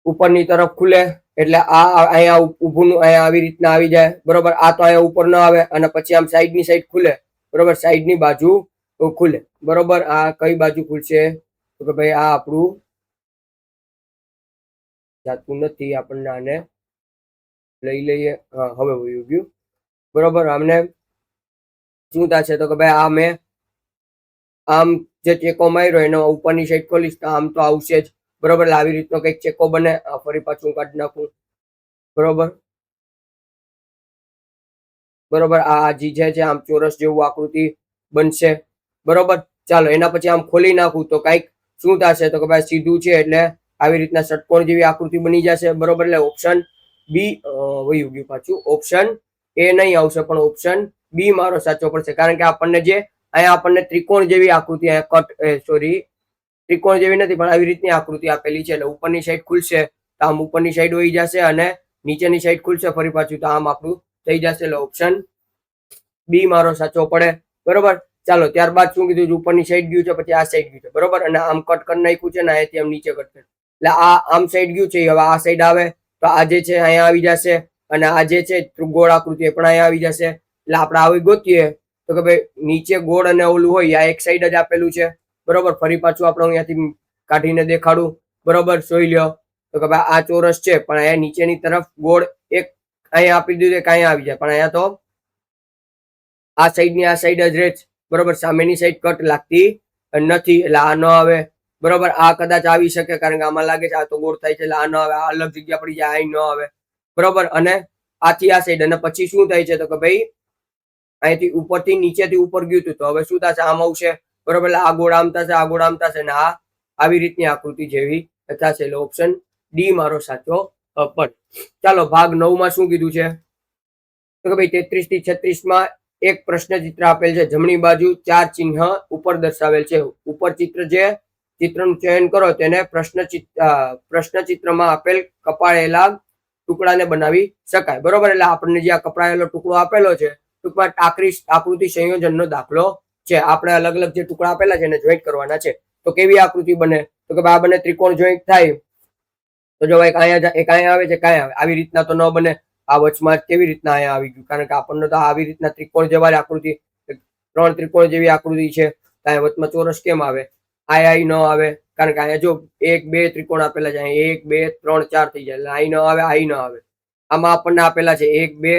ઉપરની તરફ ખુલે એટલે આ અહીંયા ઊભું અહીંયા આવી રીતના આવી જાય, બરોબર. આ તો અહીંયા ઉપર ન આવે અને પછી આમ સાઈડની સાઈડ ખુલે, બરોબર. સાઈડની બાજુ ખુલે, બરોબર. આ કઈ બાજુ ખુલશે તો કે ભાઈ આ આપણું જાતું નથી, આપણને આને લઈ લઈએ. હા હવે વયું ગયું, બરોબર. આમને શું થશે તો કે ભાઈ આ મેં આમ જે ચેકો માર્યો એનો ઉપરની સાઈડ ખોલીશ તો આમ તો આવશે જ, બરોબર. આવી રીતનો કંઈક ચેકો બને. ફરી પાછું કાઢી નાખું, બરોબર, બરોબર. આ જી છે આમ ચોરસ જેવું આકૃતિ બનશે, બરોબર. ચાલો એના પછી આમ ખોલી નાખું તો કઈક શું થશે તો કે ભાઈ સીધું છે એટલે આવી રીતના ષટકોણ જેવી આકૃતિ બની જશે. બરોબર, એટલે ઓપ્શન બી વયું ગયું પાછું. ઓપ્શન એ નહીં આવશે, પણ ઓપ્શન બી મારો સાચો પડશે. કારણ કે આપણને જે અહીંયા આપણને ત્રિકોણ જેવી આકૃતિ ત્રિકોણ જેવી નથી, પણ આવી રીતની આકૃતિ આપેલી છે. એટલે ઉપરની સાઈડ ખુલશે તો આમ ઉપરની સાઈડ વહી જશે, અને નીચેની સાઈડ ખુલશે ફરી પાછું તો આમ આપણું થઈ જશે. એટલે ઓપ્શન બી મારો સાચો પડે. બરોબર, ચાલો ત્યારબાદ શું કીધું? ઉપરની સાઈડ ગયું છે, પછી આ સાઈડ ગયું છે. બરોબર, અને આમ કટ કરી નાખ્યું છે ને અહીંયાથી આમ નીચે કટ કરી, એટલે આ આમ સાઈડ ગયું છે, હવે આ સાઈડ આવે તો આ જે છે અહીંયા આવી જશે, અને આ જે છે ગોળ આકૃતિ પણ અહીંયા આવી જશે. એટલે આપણે આવી ગોતીએ તો કે ભાઈ નીચે ગોળ અને ઓલું હોય આ એક સાઈડ જ આપેલું છે. બરોબર, ફરી પાછું આપણે અહીંયાથી કાઢીને દેખાડું. બરોબર, જોઈ લ્યો તો કે ભાઈ આ ચોરસ છે, પણ અહીંયા નીચેની તરફ ગોળ એક અહીંયા આપી દીધું કે અહીંયા આવી જાય, પણ અહીંયા તો આ સાઈડ ની આ સાઈડ જ રહે છે. બરોબર, સામેની સાઈડ કટ લાગતી નથી, એટલે આ ન આવે. બરોબર, આ કદાચ આવી શકે કારણ કે આમાં લાગે છે આ તો ગોળ થાય છે, એટલે આ ન આવે. આ અલગ જગ્યા પડી જાય, આ ન આવે. બરોબર, અને આથી આ સાઈડ, અને પછી શું થાય છે તો કે ભાઈ અહીંથી ઉપરથી નીચેથી ઉપર ગયું હતું, તો હવે શું થશે? આમ આવશે. બરોબર, એટલે આ ગોળ આમ થશે, આ ગોળ આમ થશે, અને આ આવી રીતની આકૃતિ જેવી થશે. એટલે ઓપ્શન ડી મારો સાચો પડે. ચાલો ભાગ 9 માં શું કીધું છે તો કે ભાઈ 33 થી 36 માં એક પ્રશ્ન ચિત્ર આપેલ છે. જમણી બાજુ 4 ચિહ્ન ઉપર દર્શાવેલ છે. ઉપર ચિત્ર જે ચિત્રનું ચયન કરો તેને પ્રશ્ન ચિત્રમાં આપેલ કપાયેલા ટુકડાને બનાવી શકાય. બરોબર, એટલે આપણને જે આ કપડાયેલો ટુકડો આપેલો છે ટૂંકમાં આકૃતિ સંયોજનનો દાખલો છે. આપણે અલગ અલગ જે ટુકડા આપેલા છે એને જોઈન્ટ કરવાના છે. તો કેવી આકૃતિ બને તો કે આ બંને ત્રિકોણ જોઈન્ટ થાય તો જો એક અહીંયા આવે છે, કાંઈ આવે આવી રીતના તો ન બને. આ વચમાં કેવી રીતના અહીંયા આવી ગયું? કારણ કે આપણને તો આવી રીતના ત્રિકોણ જેવા આકૃતિ, 3 ત્રિકોણ જેવી આકૃતિ છે, અહીંયા વચમાં ચોરસ કેમ આવે? આઈ ન આવે, કારણ કે અહીંયા જો 1 2 ત્રિકોણ આપેલા છે, 1 2 3 4 થઈ જાય, એટલે આઈ ન આવે, આઈ ન આવે. આમાં આપણને આપેલા છે 1 2,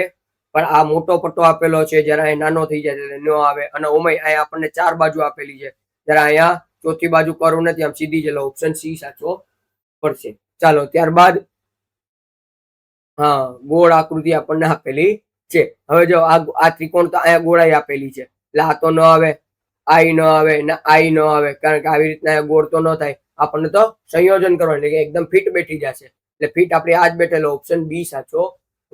પણ આ મોટો પટ્ટો આપેલો છે, જયારે અહીં નાનો થઈ જાય એટલે ન આવે. અને ઓમય અહીંયા આપણને 4 બાજુ આપેલી છે, જયારે અહીંયા ચોથી બાજુ કરવું નથી, આમ સીધી જ. ઓપ્શન સી સાચો પડશે. ચાલો ત્યારબાદ હા, ગોળ આકૃતિ આપણને આપેલી છે. હવે જો આ ત્રિકોણ તો અહીંયા ગોળાઈ આપેલી છે, એટલે આ તો ન આવે, આઈ ન આવે, ને આઈ ન આવે, કારણ કે આવી રીતના ગોળ તો ન થાય. આપણને તો સંયોજન કરવાનું, એટલે કે એકદમ ફિટ બેઠી જશે. એટલે ફિટ આપણી આ જ બેઠેલો, ઓપ્શન બી સાચો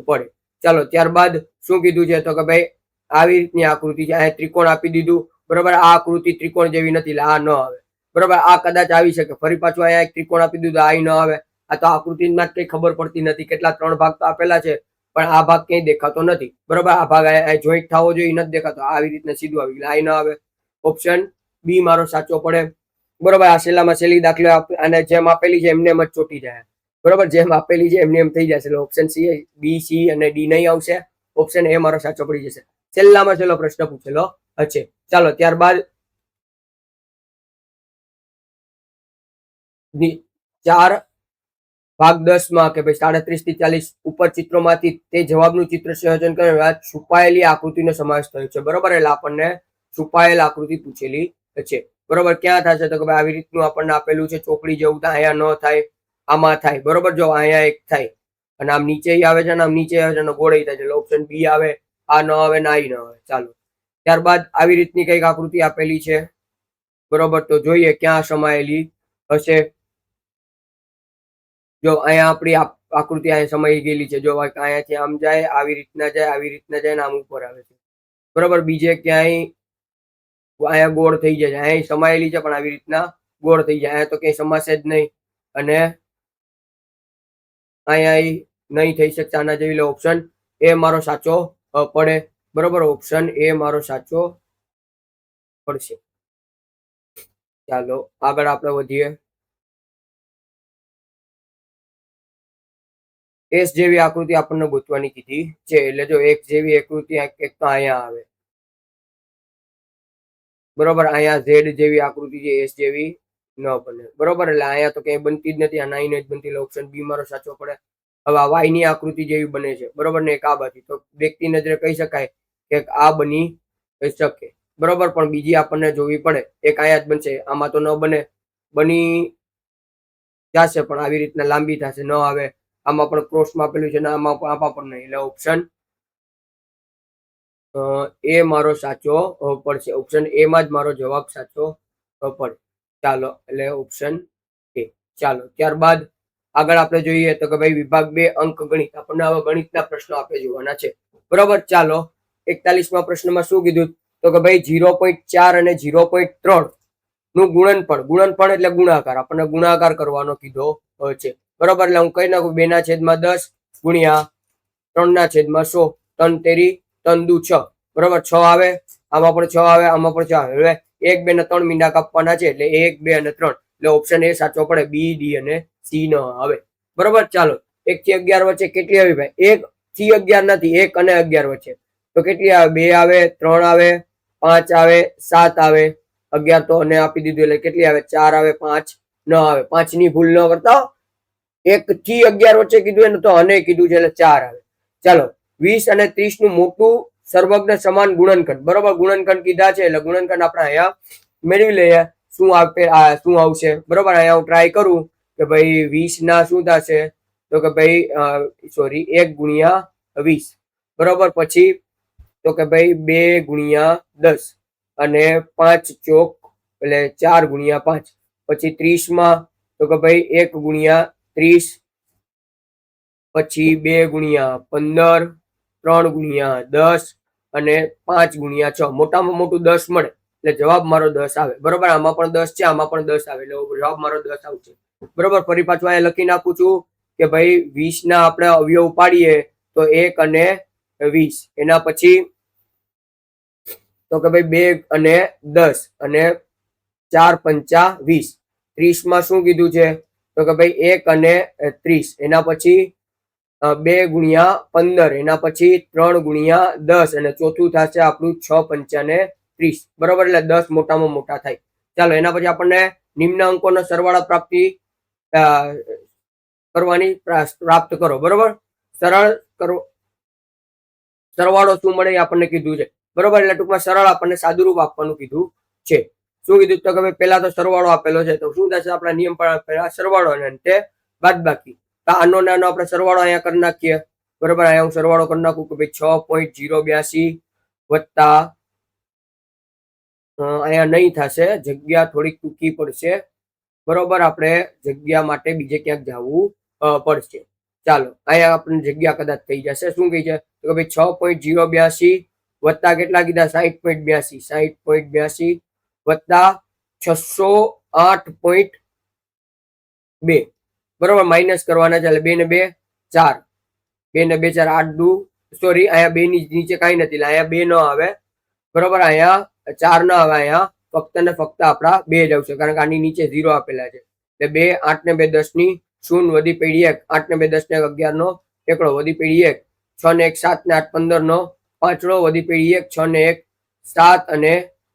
પડે. ચાલો ત્યારબાદ શું કીધું છે તો કે ભાઈ આવી રીતની આકૃતિ છે, અહીંયા ત્રિકોણ આપી દીધું. બરોબર, આ આકૃતિ ત્રિકોણ જેવી નથી, એટલે આ ન આવે. બરોબર, આ કદાચ આવી શકે. ફરી પાછું અહીંયા એક ત્રિકોણ આપી દીધું, આ ન આવે. આ તો આકૃતિમાં જ કઈ ખબર પડતી નથી. કેટલા 3 ભાગ તો આપેલા છે, પણ આ ભાગ ક્યાંય દેખાતો નથી. બરોબર, આ ભાગ જોઈન્ટ થવો જોઈએ, નથી દેખાતો. આવી રીતના સીધું આવી ગયું, આ ન આવે. ઓપ્શન બી મારો સાચો પડે. બરોબર, આ છેલ્લામાં છેલ્લી દાખલો અને જેમ આપેલી છે એમને એમ જ ચોટી જાય. બરોબર, જેમ આપેલી છે એમને એમ થઈ જશે. એટલે ઓપ્શન સી, બી, સી અને ડી નહીં આવશે. ઓપ્શન એ મારો સાચો પડી જશે. છેલ્લામાં છેલ્લો પ્રશ્ન પૂછેલો છે. ચાલો ત્યારબાદ 4 ભાગ 10 માં કે ભાઈ 37 થી 40 ઉપર ચિત્રોમાંથી તે જવાબનું ચિત્ર સંયોજન કરીને છુપાયેલી આકૃતિનો સમાવેશ થયો છે. બરોબર, એટલે આપણને છુપાયેલ આકૃતિ પૂછેલી છે. બરોબર, ક્યાં થશે તો કે ભાઈ આવી રીતનું આપણને આપેલું છે, ચોકડી જેવું. અહીંયા ન થાય, આમાં થાય. બરોબર, જો અહીંયા એક થાય, અને આમ નીચે આવે છે, અને આમ નીચે આવે છે, અને ગોળાઈ થાય છે. એટલે ઓપ્શન બી આવે. આ ન આવે, ના ઈ ન આવે. ચાલો ત્યારબાદ આવી રીતની કઈક આકૃતિ આપેલી છે. બરોબર, તો જોઈએ ક્યાં સમાયેલી હશે. જો અહીંયા આપણી આકૃતિ અહીંયા સમાઈ ગયેલી છે. જો અહીંયાથી આમ જાય, આવી રીતના જાય, આવી રીતના જાય, ને આમ ઉપર આવે છે. બરોબર, બીજે ક્યાંય અહીંયા ગોળ થઈ જાય છે, અહીંયા સમાયેલી છે, પણ આવી રીતના ગોળ થઈ જાય. અહીંયા તો ક્યાંય સમાશે જ નહીં, અને અહીંયા નહીં થઈ શકશે આના જેવી. ઓપ્શન એ મારો સાચો પડે. બરોબર, ઓપ્શન એ મારો સાચો પડશે. ચાલો આગળ આપણે વધીએ. એસ જેવી આકૃતિ આપણને ગોતવાની કીધી છે. એટલે જો એક જેવી આકૃતિ એક તો અહીંયા આવે. બરોબર, અહીંયા ઝેડ જેવી આકૃતિ છે, એસ જેવી ન બને. બરોબર, એટલે અહીંયા તો ક્યાંય બનતી જ નથી. આ નાઈ જ બનતી. ઓપ્શન બી મારો સાચો પડે. હવે આ વાય ની આકૃતિ જેવી બને છે. બરોબર, ને એક આ બાજુ તો દેખતી નજરે કહી શકાય કે આ બની શકે. બરોબર, પણ બીજી આપણને જોવી પડે. એક અહીંયા જ બનશે, આમાં તો ન બને. બની જશે પણ આવી રીતના લાંબી થશે, ન આવે. આમાં પણ ક્રોસમાં આપેલું છે, ને આમાં પણ નહીં. એટલે ઓપ્શન એ મારો સાચો પડશે. ઓપ્શન એ માં જ મારો જવાબ સાચો પડે. ચાલો, એટલે ઓપ્શન એ. ચાલો ત્યારબાદ આગળ આપણે જોઈએ તો કે ભાઈ વિભાગ 2 અંક ગણિત. આપણને હવે ગણિતના પ્રશ્નો આપણે જોવાના છે. બરોબર, ચાલો 41મા પ્રશ્નમાં શું કીધું તો કે ભાઈ 0.4 અને 0.3 નું ગુણનફળ એટલે ગુણાકાર. આપણને ગુણાકાર કરવાનો કીધો છે. બરોબર, એટલે હું કહી નાખું 2/10 ગુણ્યા 3/100. 3 તેરી 3 દુ 6. બરોબર, 6 આવે, આમાં પણ 6 આવે, આમાં પણ 6 આવે. હવે 1 2 ને 3 મીંડા કાપવાના છે એટલે 1 2 અને 3 એટલે ઓપ્શન એ સાચો પડે. બી, ડી અને સી ન આવે. બરોબર, ચાલો 1 થી 11 વચ્ચે કેટલી આવી ભાઈ? 1 થી 11 નથી, 1 અને 11 વચ્ચે તો કેટલી આવે? 2 આવે, 3 આવે, 5 આવે, 7 આવે. 11 તો અને આપી દીધું એટલે કેટલી આવે? 4 આવે, 5 ન આવે. 5 ની ભૂલ ન કરતા. 1 થી 11 વચ્ચે કીધું એને તો અને કીધું છે એટલે 4 આવે. ચાલો 20 અને 30 નું મોટું સર્વગ્ન સમાન ગુણનખંડ. બરોબર, ગુણનખંડ કીધા છે એટલે ગુણનખંડ આપણે અહીંયા મેળવી લઈએ. શું આવશે? બરોબર, અહીંયા હું ટ્રાય કરું કે ભાઈ 20 ના શું થશે તો કે ભાઈ 1 ગુણ્યા 20. બરોબર, પછી તો કે ભાઈ 2 ગુણ્યા 10 અને 5 ચોક એટલે 4 ગુણ્યા 5. પછી 30 માં તો કે ભાઈ 1 ગુણ્યા 30, પછી 2 ગુણ્યા 15, 3 ગુણ્યા 10 અને 5 ગુણ્યા 6. મોટામાં મોટું 10 મળે એટલે જવાબ મારો 10 આવે. બરોબર, આમાં પણ 10 છે, આમાં પણ 10 આવે એટલે જવાબ મારો 10 આવશે. બરોબર, ફરી પાછું અહીંયા લખી નાખું છું કે ભાઈ 20 ના આપણે અવયવ પાડીએ તો 1 અને 20. એના પછી તો કે ભાઈ 2 અને 10 અને 4 પંચા 20. 30 માં શું કીધું છે તો કે ભાઈ 1 અને 30. એના પછી 2 ગુણ્યા 15, એના પછી 3 ગુણ્યા 10 અને ચોથું થશે આપણું 6 પંચા ને 30. બરોબર, એટલે 10 મોટામાં મોટા થાય. ચાલો એના પછી આપણને નિમ્ન અંકોનો સરવાળા પ્રાપ્ત કરો. બરોબર, સરવાળો શું મળે એ આપણને કીધું છે. બરોબર, એટલે ટૂંકમાં સરળ આપણને સાદુરૂપ આપવાનું કીધું છે. શું કીધું તો કે ભાઈ પહેલા તો સરવાળો આપેલો છે તો શું થશે? આપણા નિયમ પર સરવાળો અને અંતે બાદબાકી. આનો નાનો આપણે સરવાળો અહીંયા કરી નાખીએ. બરોબર, અહીંયા હું સરવાળો કરી નાખું કે ભાઈ 6.082 વત્તા અહીંયા નહીં થશે, જગ્યા થોડીક ટૂંકી પડશે. બરોબર, આપણે જગ્યા માટે બીજે ક્યાંક જવું પડશે. ચાલો અહીંયા આપણને જગ્યા કદાચ થઈ જશે. શું કહી છે તો કે ભાઈ 6.082 વત્તા કેટલા કીધા? 60.82 વત્તા 608.2. બરોબર, માઇનસ કરવાના છે એટલે 2 ને 2 4, 2 ને 2 4 8 દુ સોરી અહીંયા 2 ની નીચે કાંઈ નથી એટલે અહીંયા 2 ન આવે. બરોબર, અહીંયા 4 ન આવે, અહીંયા ફક્ત ને ફક્ત આપણા 2 જ આવશે કારણ કે આની નીચે 0 આપેલા છે. એટલે 2 8 ને 2 10 ની 0 વધી પડી 1, 8 ને 2 10 ને 11 નો એકડો વધી પડી 1, 6 ને 1 7 ને 8 15 નો પાંચડો વધી પડી 1, 6 ને 1 7 અને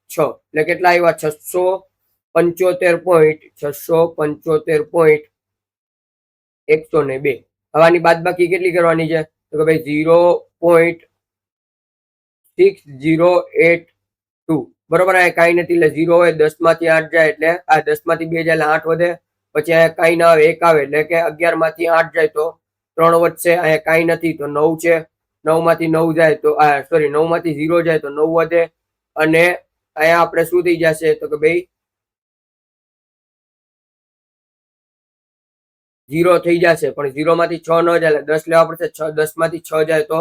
6 એટલે કેટલા આવ્યા? 675.102. હવાની બાદબાકી કેટલી કરવાની છે તો કે ભાઈ 0.6082. બરોબર, આ કાંઈ નથી એટલે 0 હોય, 10 માંથી 8 જાય એટલે આ 10 માંથી 2 જાય એટલે 8 વધે. પછી અહીંયા કાંઈ ના આવે, 1 આવે એટલે કે 11 માંથી 8 જાય તો 3 વધશે. અહીંયા કાંઈ નથી તો 9 છે, 9 માંથી 9 જાય તો 9 માંથી 0 જાય તો 9 વધે. અને અહીંયા આપણે શું થઈ જશે તો કે ભાઈ 0 થઈ જશે, પણ 0 માંથી 6 ન જાય એટલે 10 લેવા પડશે. 10 માંથી 6 જાય તો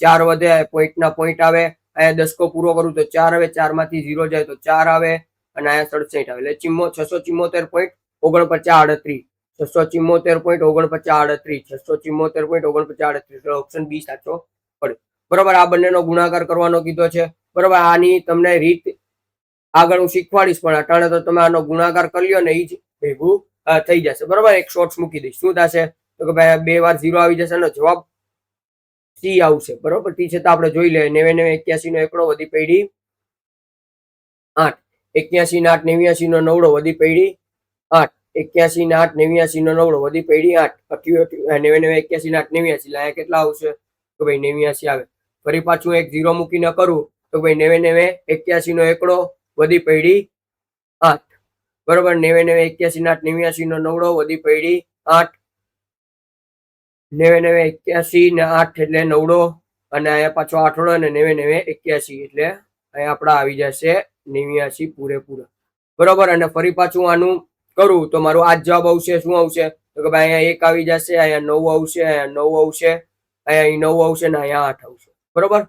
4 વધે, પોઈન્ટના પોઈન્ટ આવે. અહીંયા 10 પૂરો કરું તો 4 આવે, 4 માંથી 0 જાય તો 4 આવે અને અહીંયા 67 આવે એટલે 674.4938. 674.4938. 674.4938. ઓપ્શન બી સાચો પડે. બરોબર, આ બંનેનો ગુણાકાર કરવાનો કીધો છે. બરોબર, આની તમને રીત આગળ હું શીખવાડીશ પણ અટાણે તો તમે આનો ગુણાકાર કરી લ્યો ને એ જ ભેગું થઈ જશે. બરોબર, એક શોર્ટ્સ મૂકી દઈશ. શું થશે તો કે ભાઈ 2 વાર 0 આવી જશે અને જવાબ સી આવશે. બરોબર, ટી છતાં આપણે જોઈ લઈએ. 99 નો એકડો વધી પડી 8, 81 ને 8 89 નો નવડો વધી પડી 8, 81 ને 8 89 નો નવડો વધી પડી 8, 99 81 ને 8 89 એટલે કેટલા આવશે તો ભાઈ 89 આવે. ફરી પાછું એક 0 મૂકીને કરું તો ભાઈ 99 81 નો એકડો વધી પડી 8. બરોબર, 99 81 ને 8 89 નો નવડો વધી પડી 8, 99 81 ને 8 એટલે નવડો અને અહીંયા પાછો આઠડો અને 99 81 એટલે અહીંયા આપણા આવી જશે 89 પૂરેપૂરા. બરોબર, અને ફરી પાછું આનું કરું તો મારો આ જવાબ આવશે. શું આવશે તો કે ભાઈ અહીંયા 1 આવી જશે, અહીંયા 9 આવશે, અહીંયા 9 આવશે, અહીંયા 9 આવશે ને અહીંયા 8 આવશે. બરોબર.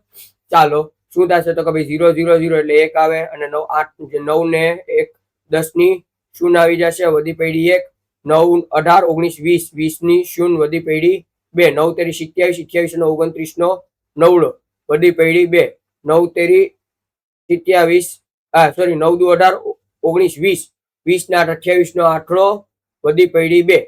ચાલો શું થશે તો કે ભાઈ 0 0 0 એટલે 1 આવે અને 9 8 9 ને 1 10 ની શૂન્ય આવી જશે, વધી પડી 1 9 18 19 20 20 ની શૂન્ય વધી પડી 2 9 તેરી 27 27 નો 29 નો 9 વધી પડી 2 9 તેરી 27 સોરી 9 દુ 18 19 20 20 ને 8 28 નો 8 વધી પડી 2.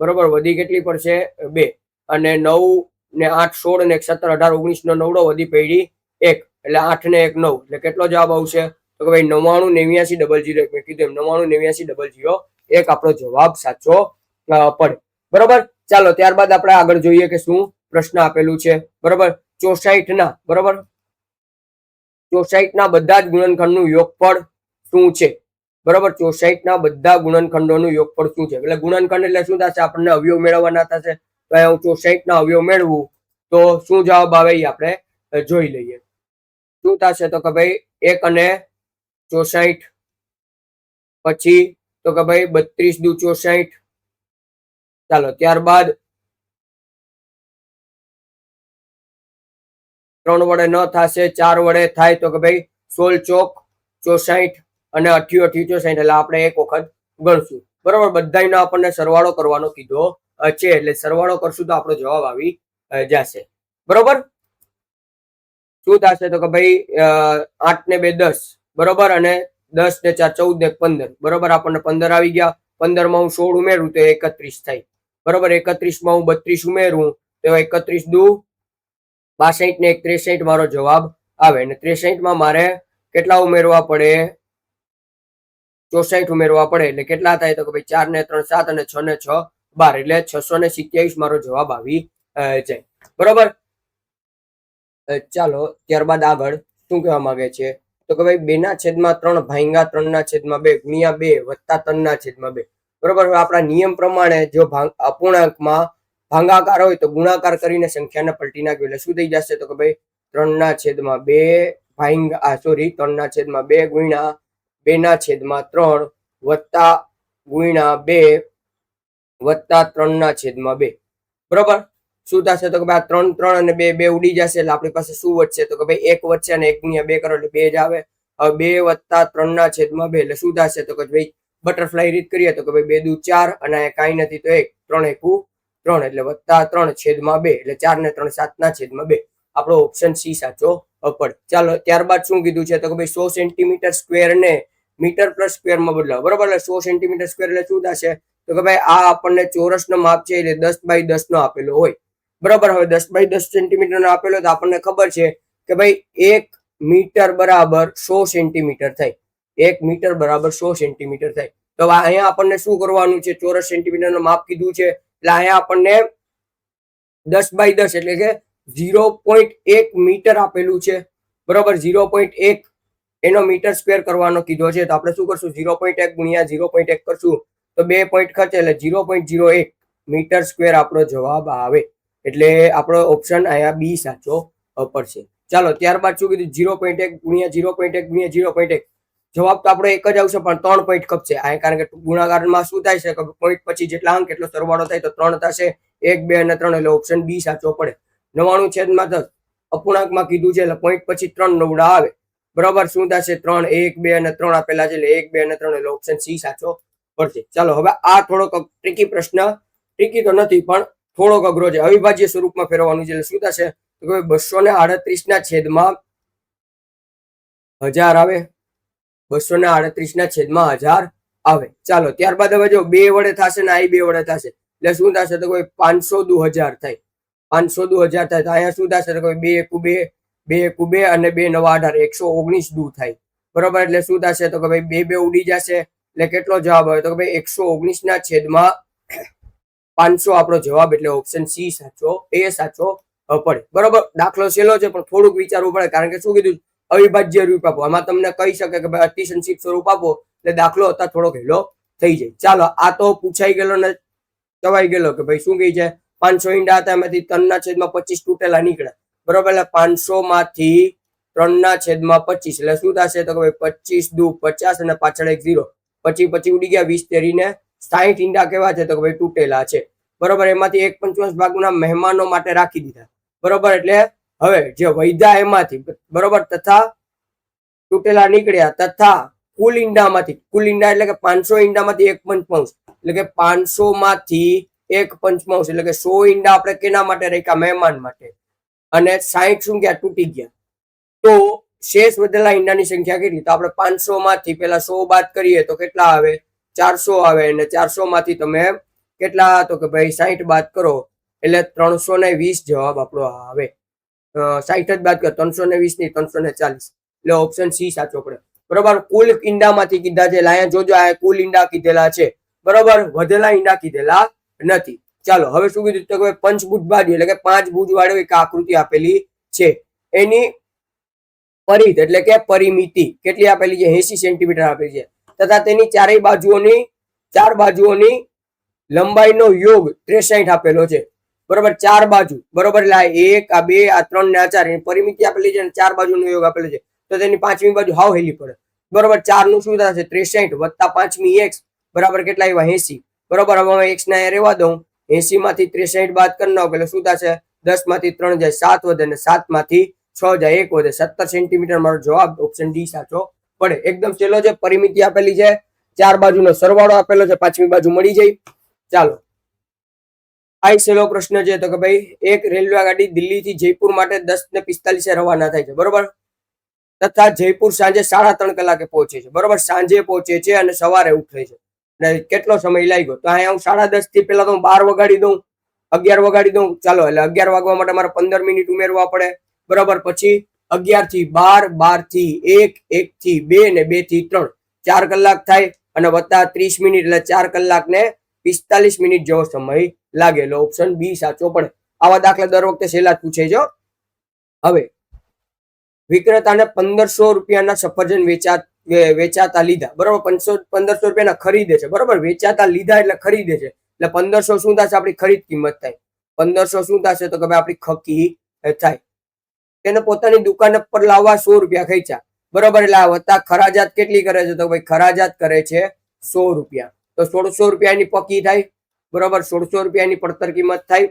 બરોબર. વધી કેટલી પડશે 2 અને 9 ને 8 16 ને 17 18 19 નો 9 વધી પડી 1 એટલે 8 ને 1 9 એટલે કેટલો જવાબ આવશે તો કે ભાઈ 99 89 00 મેં કીધું 99 89 00 1 આપણો જવાબ સાચો પડે. બરોબર. ચાલો ત્યારબાદ આપણે આગળ જોઈએ કે શું પ્રશ્ન આપેલું છે. બરોબર. 64 ના બરોબર 64 ના બધા જ ગુણનખંડનું યોગફળ શું છે. બરોબર. 64 ના બધા ગુણનખંડોનું યોગફળ શું છે. એટલે ગુણનખંડ એટલે શું થશે આપણને અવયવ મેળવવાના થશે. તો હું 64 ના અવયવ મેળવું તો શું જવાબ આવે એ આપણે જોઈ લઈએ. શું થશે તો કે ભાઈ 1 અને 64 પછી તો કે ભાઈ 32 દુ 64. ચાલો ત્યારબાદ 3 વડે ન થશે, 4 વડે થાય તો કે ભાઈ 16 ચોક 64 અને 88 64 એટલે આપણે એક વખત ગણશું. બરોબર. બધાનો આપણને સરવાળો કરવાનો કીધો છે એટલે સરવાળો કરશું તો આપણો જવાબ આવી જશે. બરોબર. શું થશે તો કે ભાઈ 8 ને 2 10 બરોબર અને 10 ને 4 14 ને 15 બરોબર. આપણને 15 આવી ગયા. 15 માં હું 16 ઉમેરું તો 31 થાય. બરોબર. 31 માં હું 32 ઉમેરું તો 31 દુ 62 ને 63 મારો જવાબ આવે અને 63 માં મારે કેટલા ઉમેરવા પડે 64 ઉમેરવા પડે એટલે કેટલા થાય તો કે ભાઈ 4 ને 3 7 અને 6 ને 6 12 એટલે 627 મારો જવાબ આવી જાય. બરોબર. ચાલો ત્યારબાદ આગળ શું કહેવા માંગે છે તો કે ભાઈ 2/3 ભાંગ્યા 3/2 ગુણ્યા 2 વત્તા 3/2. બરોબર. આપણા નિયમ પ્રમાણે જો અપૂર્ણાંકમાં ભાગાકાર હોય તો ગુણાકાર કરીને સંખ્યાને પલટી નાખ્યો એટલે શું થઈ જશે તો કે ભાઈ 3/2 ભાંગ્યા 3/2 ગુણ્યા 2/3 વત્તા ગુણ્યા 2 વત્તા 3/2. બરોબર. શું થશે તો કે ભાઈ 3 3 અને 2 2 ઉડી જશે એટલે આપણી પાસે શું વધશે તો કે ભાઈ 1 વધશે અને 1 ગુણ્યા 2 કરો એટલે 2 જ આવે. હવે 2 વત્તા 3/2 એટલે શું થશે તો કે ભાઈ બટરફ્લાય રીત કરીએ તો કે ભાઈ 2 દુ 4 અને કાંઈ નથી તો 1 3 એકુ 3 એટલે વત્તા 3/2 એટલે 4 ને 3 7/2 આપણો ઓપ્શન સી સાચો પડે. ચાલો ત્યારબાદ શું કીધું છે તો કે ભાઈ 100 સેન્ટીમીટર સ્ક્વેર ને મીટર પ્લસ સ્ક્વેર માં બદલાવો. બરોબર. એટલે 100 સેન્ટીમીટર સ્ક્વેર એટલે શું થશે તો કે ભાઈ આ આપણને ચોરસ નો માપ છે એટલે 10/10 નો આપેલો હોય. બરોબર. હવે 10/10 સેન્ટીમીટર નો આપેલો તો આપણને ખબર છે કે ભાઈ 1 મીટર બરાબર 100 સેન્ટીમીટર થાય. 1 મીટર બરાબર 100 સેન્ટીમીટર થાય. તો અહીંયા આપણને શું કરવાનું છે ચોરસ સેન્ટીમીટર નું માપ કીધું છે એટલે અહીંયા આપણને 10/10 એટલે કે 0.1 મીટર આપેલું છે. બરોબર. 0.1 એનો મીટર સ્ક્વેર કરવાનો કીધો છે તો આપણે શું કરશું 0.1 ગુણ્યા 0.1 કરશું તો 2 પોઈન્ટ ખર્ચે એટલે 0.01 મીટર સ્ક્વેર આપણો જવાબ આવે એટલે આપણો ઓપ્શન અહીંયા બી સાચો પડશે. ચાલો ત્યારબાદ શું કીધું 0.1 ગુણ્યા 0.1 ગુણ્યા 0.1 જવાબ તો આપણો એક જ આવશે પણ 3 પોઈન્ટ કપશે કારણ કે ગુણાકારમાં શું થાય છે કે પોઈન્ટ પછી જેટલા અંક એટલો સરવાળો થાય તો 3 થશે. 1 2 અને 3 એટલે ઓપ્શન બી સાચો પડે. 99/10 અપૂર્ણાંકમાં કીધું છે એટલે પોઈન્ટ પછી 3 નવડા આવે. બરાબર. શું થશે 3 1 2 અને 3 આપેલા છે એટલે 1 2 અને 3 એટલે ઓપ્શન સી સાચો પડશે. ચાલો હવે આ થોડોક ટ્રિકી પ્રશ્ન, ટ્રિકી તો નથી પણ થોડોક અઘરો છે. અવિભાજ્ય સ્વરૂપમાં ફેરવવાનું છે એટલે શું થશે તો કે 238 ના છેદમાં 1000 આવે. 238 ના છેદમાં 1000 આવે. ચાલો ત્યારબાદ હવે જો 2 વડે થશે ને આ 2 વડે થશે એટલે શું થશે તો કોઈ 500 દુ 1000 થાય. 500 દુ 1000 થાય તો અહીંયા શું થશે તો કોઈ 2 એકુ 2 2 એકુ 2 અને 2 નવા 18 119 દુ થાય. બરોબર. એટલે શું થશે તો કે ભાઈ 2 2 ઉડી જશે એટલે કેટલો જવાબ આવે તો કે ભાઈ 119 ના છેદમાં 500 આપણો જવાબ એટલે ઓપ્શન સી સાચો પડે. બરોબર. દાખલો સહેલો છે પણ થોડુંક વિચારવું પડે કારણ કે શું કીધું અવિભાજ્ય રૂપ આપો. આમાં તમને કહી શકે કે ભાઈ અતિ સંક્ષિપ્ત સ્વરૂપ આપો એટલે દાખલો હતા થોડોક હેલો થઈ જાય. ચાલો આ તો પૂછાઈ ગયેલો ને ચવાઈ ગયેલો કે ભાઈ શું કહી છે 500 ઈંડા હતા એમાંથી 3/25 તૂટેલા નીકળ્યા. બરોબર. એટલે 500 માંથી 3/25 એટલે શું થશે તો કે ભાઈ 25 દુ 50 અને પાછળ એક 0 25 ઉડી ગયા 20 તેરી ને 60 ઈંડા કેવા છે તો કે ભાઈ તૂટેલા છે. બરોબર, એમાંથી 1/5 ભાગના મહેમાનો માટે રાખી દીધા. બરોબર, એટલે હવે જે વૈધા એમાંથી બરોબર તથા તૂટેલા નીકળ્યા તથા કુલ ઈંડામાંથી, કુલ ઈંડા એટલે કે 500 ઈંડામાંથી 1/5 એટલે કે 500 માંથી 1/5 એટલે કે 100 ઈંડા આપણે કેના માટે રાખ્યા? મહેમાન માટે. અને 60 શું ગયા? તૂટી ગયા. તો શેષ વધેલા ઈંડાની સંખ્યા કેટલી? તો આપણે 500 માંથી પેલા 100 બાદ કરીએ તો કેટલા આવે? 400 આવે. અને 400 માંથી તમે કેટલા? તો કે ભાઈ 60 બાદ કરો એટલે 320 જવાબ આપણો આવે. 60 જ બાદ કરો, 320 ની 340 એટલે ઓપ્શન સી સાચો પડે. બરોબર, કુલ ઈંડામાંથી કીધા છે. અહીંયા જોજો, આ કુલ ઈંડા કીધેલા છે. બરોબર, વધેલા ઈંડા કીધેલા નથી. ચાલો હવે શું કીધું? તો કે પંચભુજ બાજુ એટલે કે 5 ભુજ વાળી એક આકૃતિ આપેલી છે. એની પરિધ એટલે કે પરિમિતિ કેટલી આપેલી છે? 80 સેન્ટીમીટર આપેલી છે. તથા તેની ચાર બાજુઓની લંબાઈનો યોગ 63 આપેલો છે. બરોબર, 4 બાજુ. બરોબર, એટલે આ 1, આ 2, આ 3 ને આ 4 એની પરિમિતિ આપેલી છે અને 4 બાજુનો યોગ આપેલો છે. તો તેની 5મી બાજુ હાવ હેલી પડે. બરોબર, 4 નું શું થશે? 63 વત્તા 5મી x બરાબર કેટલા આવ્યા? 80. બરોબર, હવે હું x ને રહેવા દઉં. 80 માંથી 63 બાદ કરી નાખો એટલે શું થશે? 10 માંથી 3 જાય 7 વધે અને 7 માંથી 6 જાય 1 વધે. 17 સેન્ટીમીટર મારો જવાબ ઓપ્શન ડી સાચો પડે. એકદમ સહેલો છે. પરિમિતિ આપેલી છે, 4 બાજુનો સરવાળો આપેલો છે, 5મી બાજુ મળી જાય. ચાલો, આ સહેલો પ્રશ્ન છે તો કે ભાઈ એક રેલવે ગાડી દિલ્હીથી જયપુર માટે 10:45 રવાના થાય છે. બરોબર, તથા જયપુર સાંજે 3:30 કલાકે પહોંચે છે. બરોબર, સાંજે પહોંચે છે અને સવારે ઉઠે છે. અને કેટલો સમય લાગ્યો? તો અહીંયા હું 10:30 થી પેલા તો 12 વગાડી દઉં, 11 વગાડી દઉં. ચાલો, એટલે 11 વાગવા માટે મારે 15 મિનિટ ઉમેરવા પડે. બરોબર, પછી 11 થી 12, 12 થી 1, 1 થી 2 ને 2 થી 3 4 કલાક થાય. અને વત્તા 30 મિનિટ એટલે 4 કલાક ને 45 મિનિટ જેવો સમય લાગે. એટલે ઓપ્શન બી સાચો પડે. આવા દાખલા દર વખતે સહેલા જ પૂછે છે. હવે વિક્રેતાને 1500 રૂપિયાના સફરજન વેચાતા લીધા. બરોબર, 1500 રૂપિયાના ખરીદે છે. બરોબર, વેચાતા લીધા એટલે ખરીદે છે. એટલે 1500 શું થશે? આપણી ખરીદ કિંમત થાય. 1500 શું થશે? તો કે ભાઈ આપણી ખકી થાય. તેને પોતાની દુકાન પર લાવવા 100 રૂપિયા ખર્ચ્યા. બરોબર, એટલે આ વત્તા ખરાજાત કેટલી કરે છે? તો ભાઈ ખરાજાત કરે છે 100 રૂપિયા. તો 1600 રૂપિયાની પકી થાય. બરોબર, 1600 રૂપિયાની પડતર કિંમત થાય.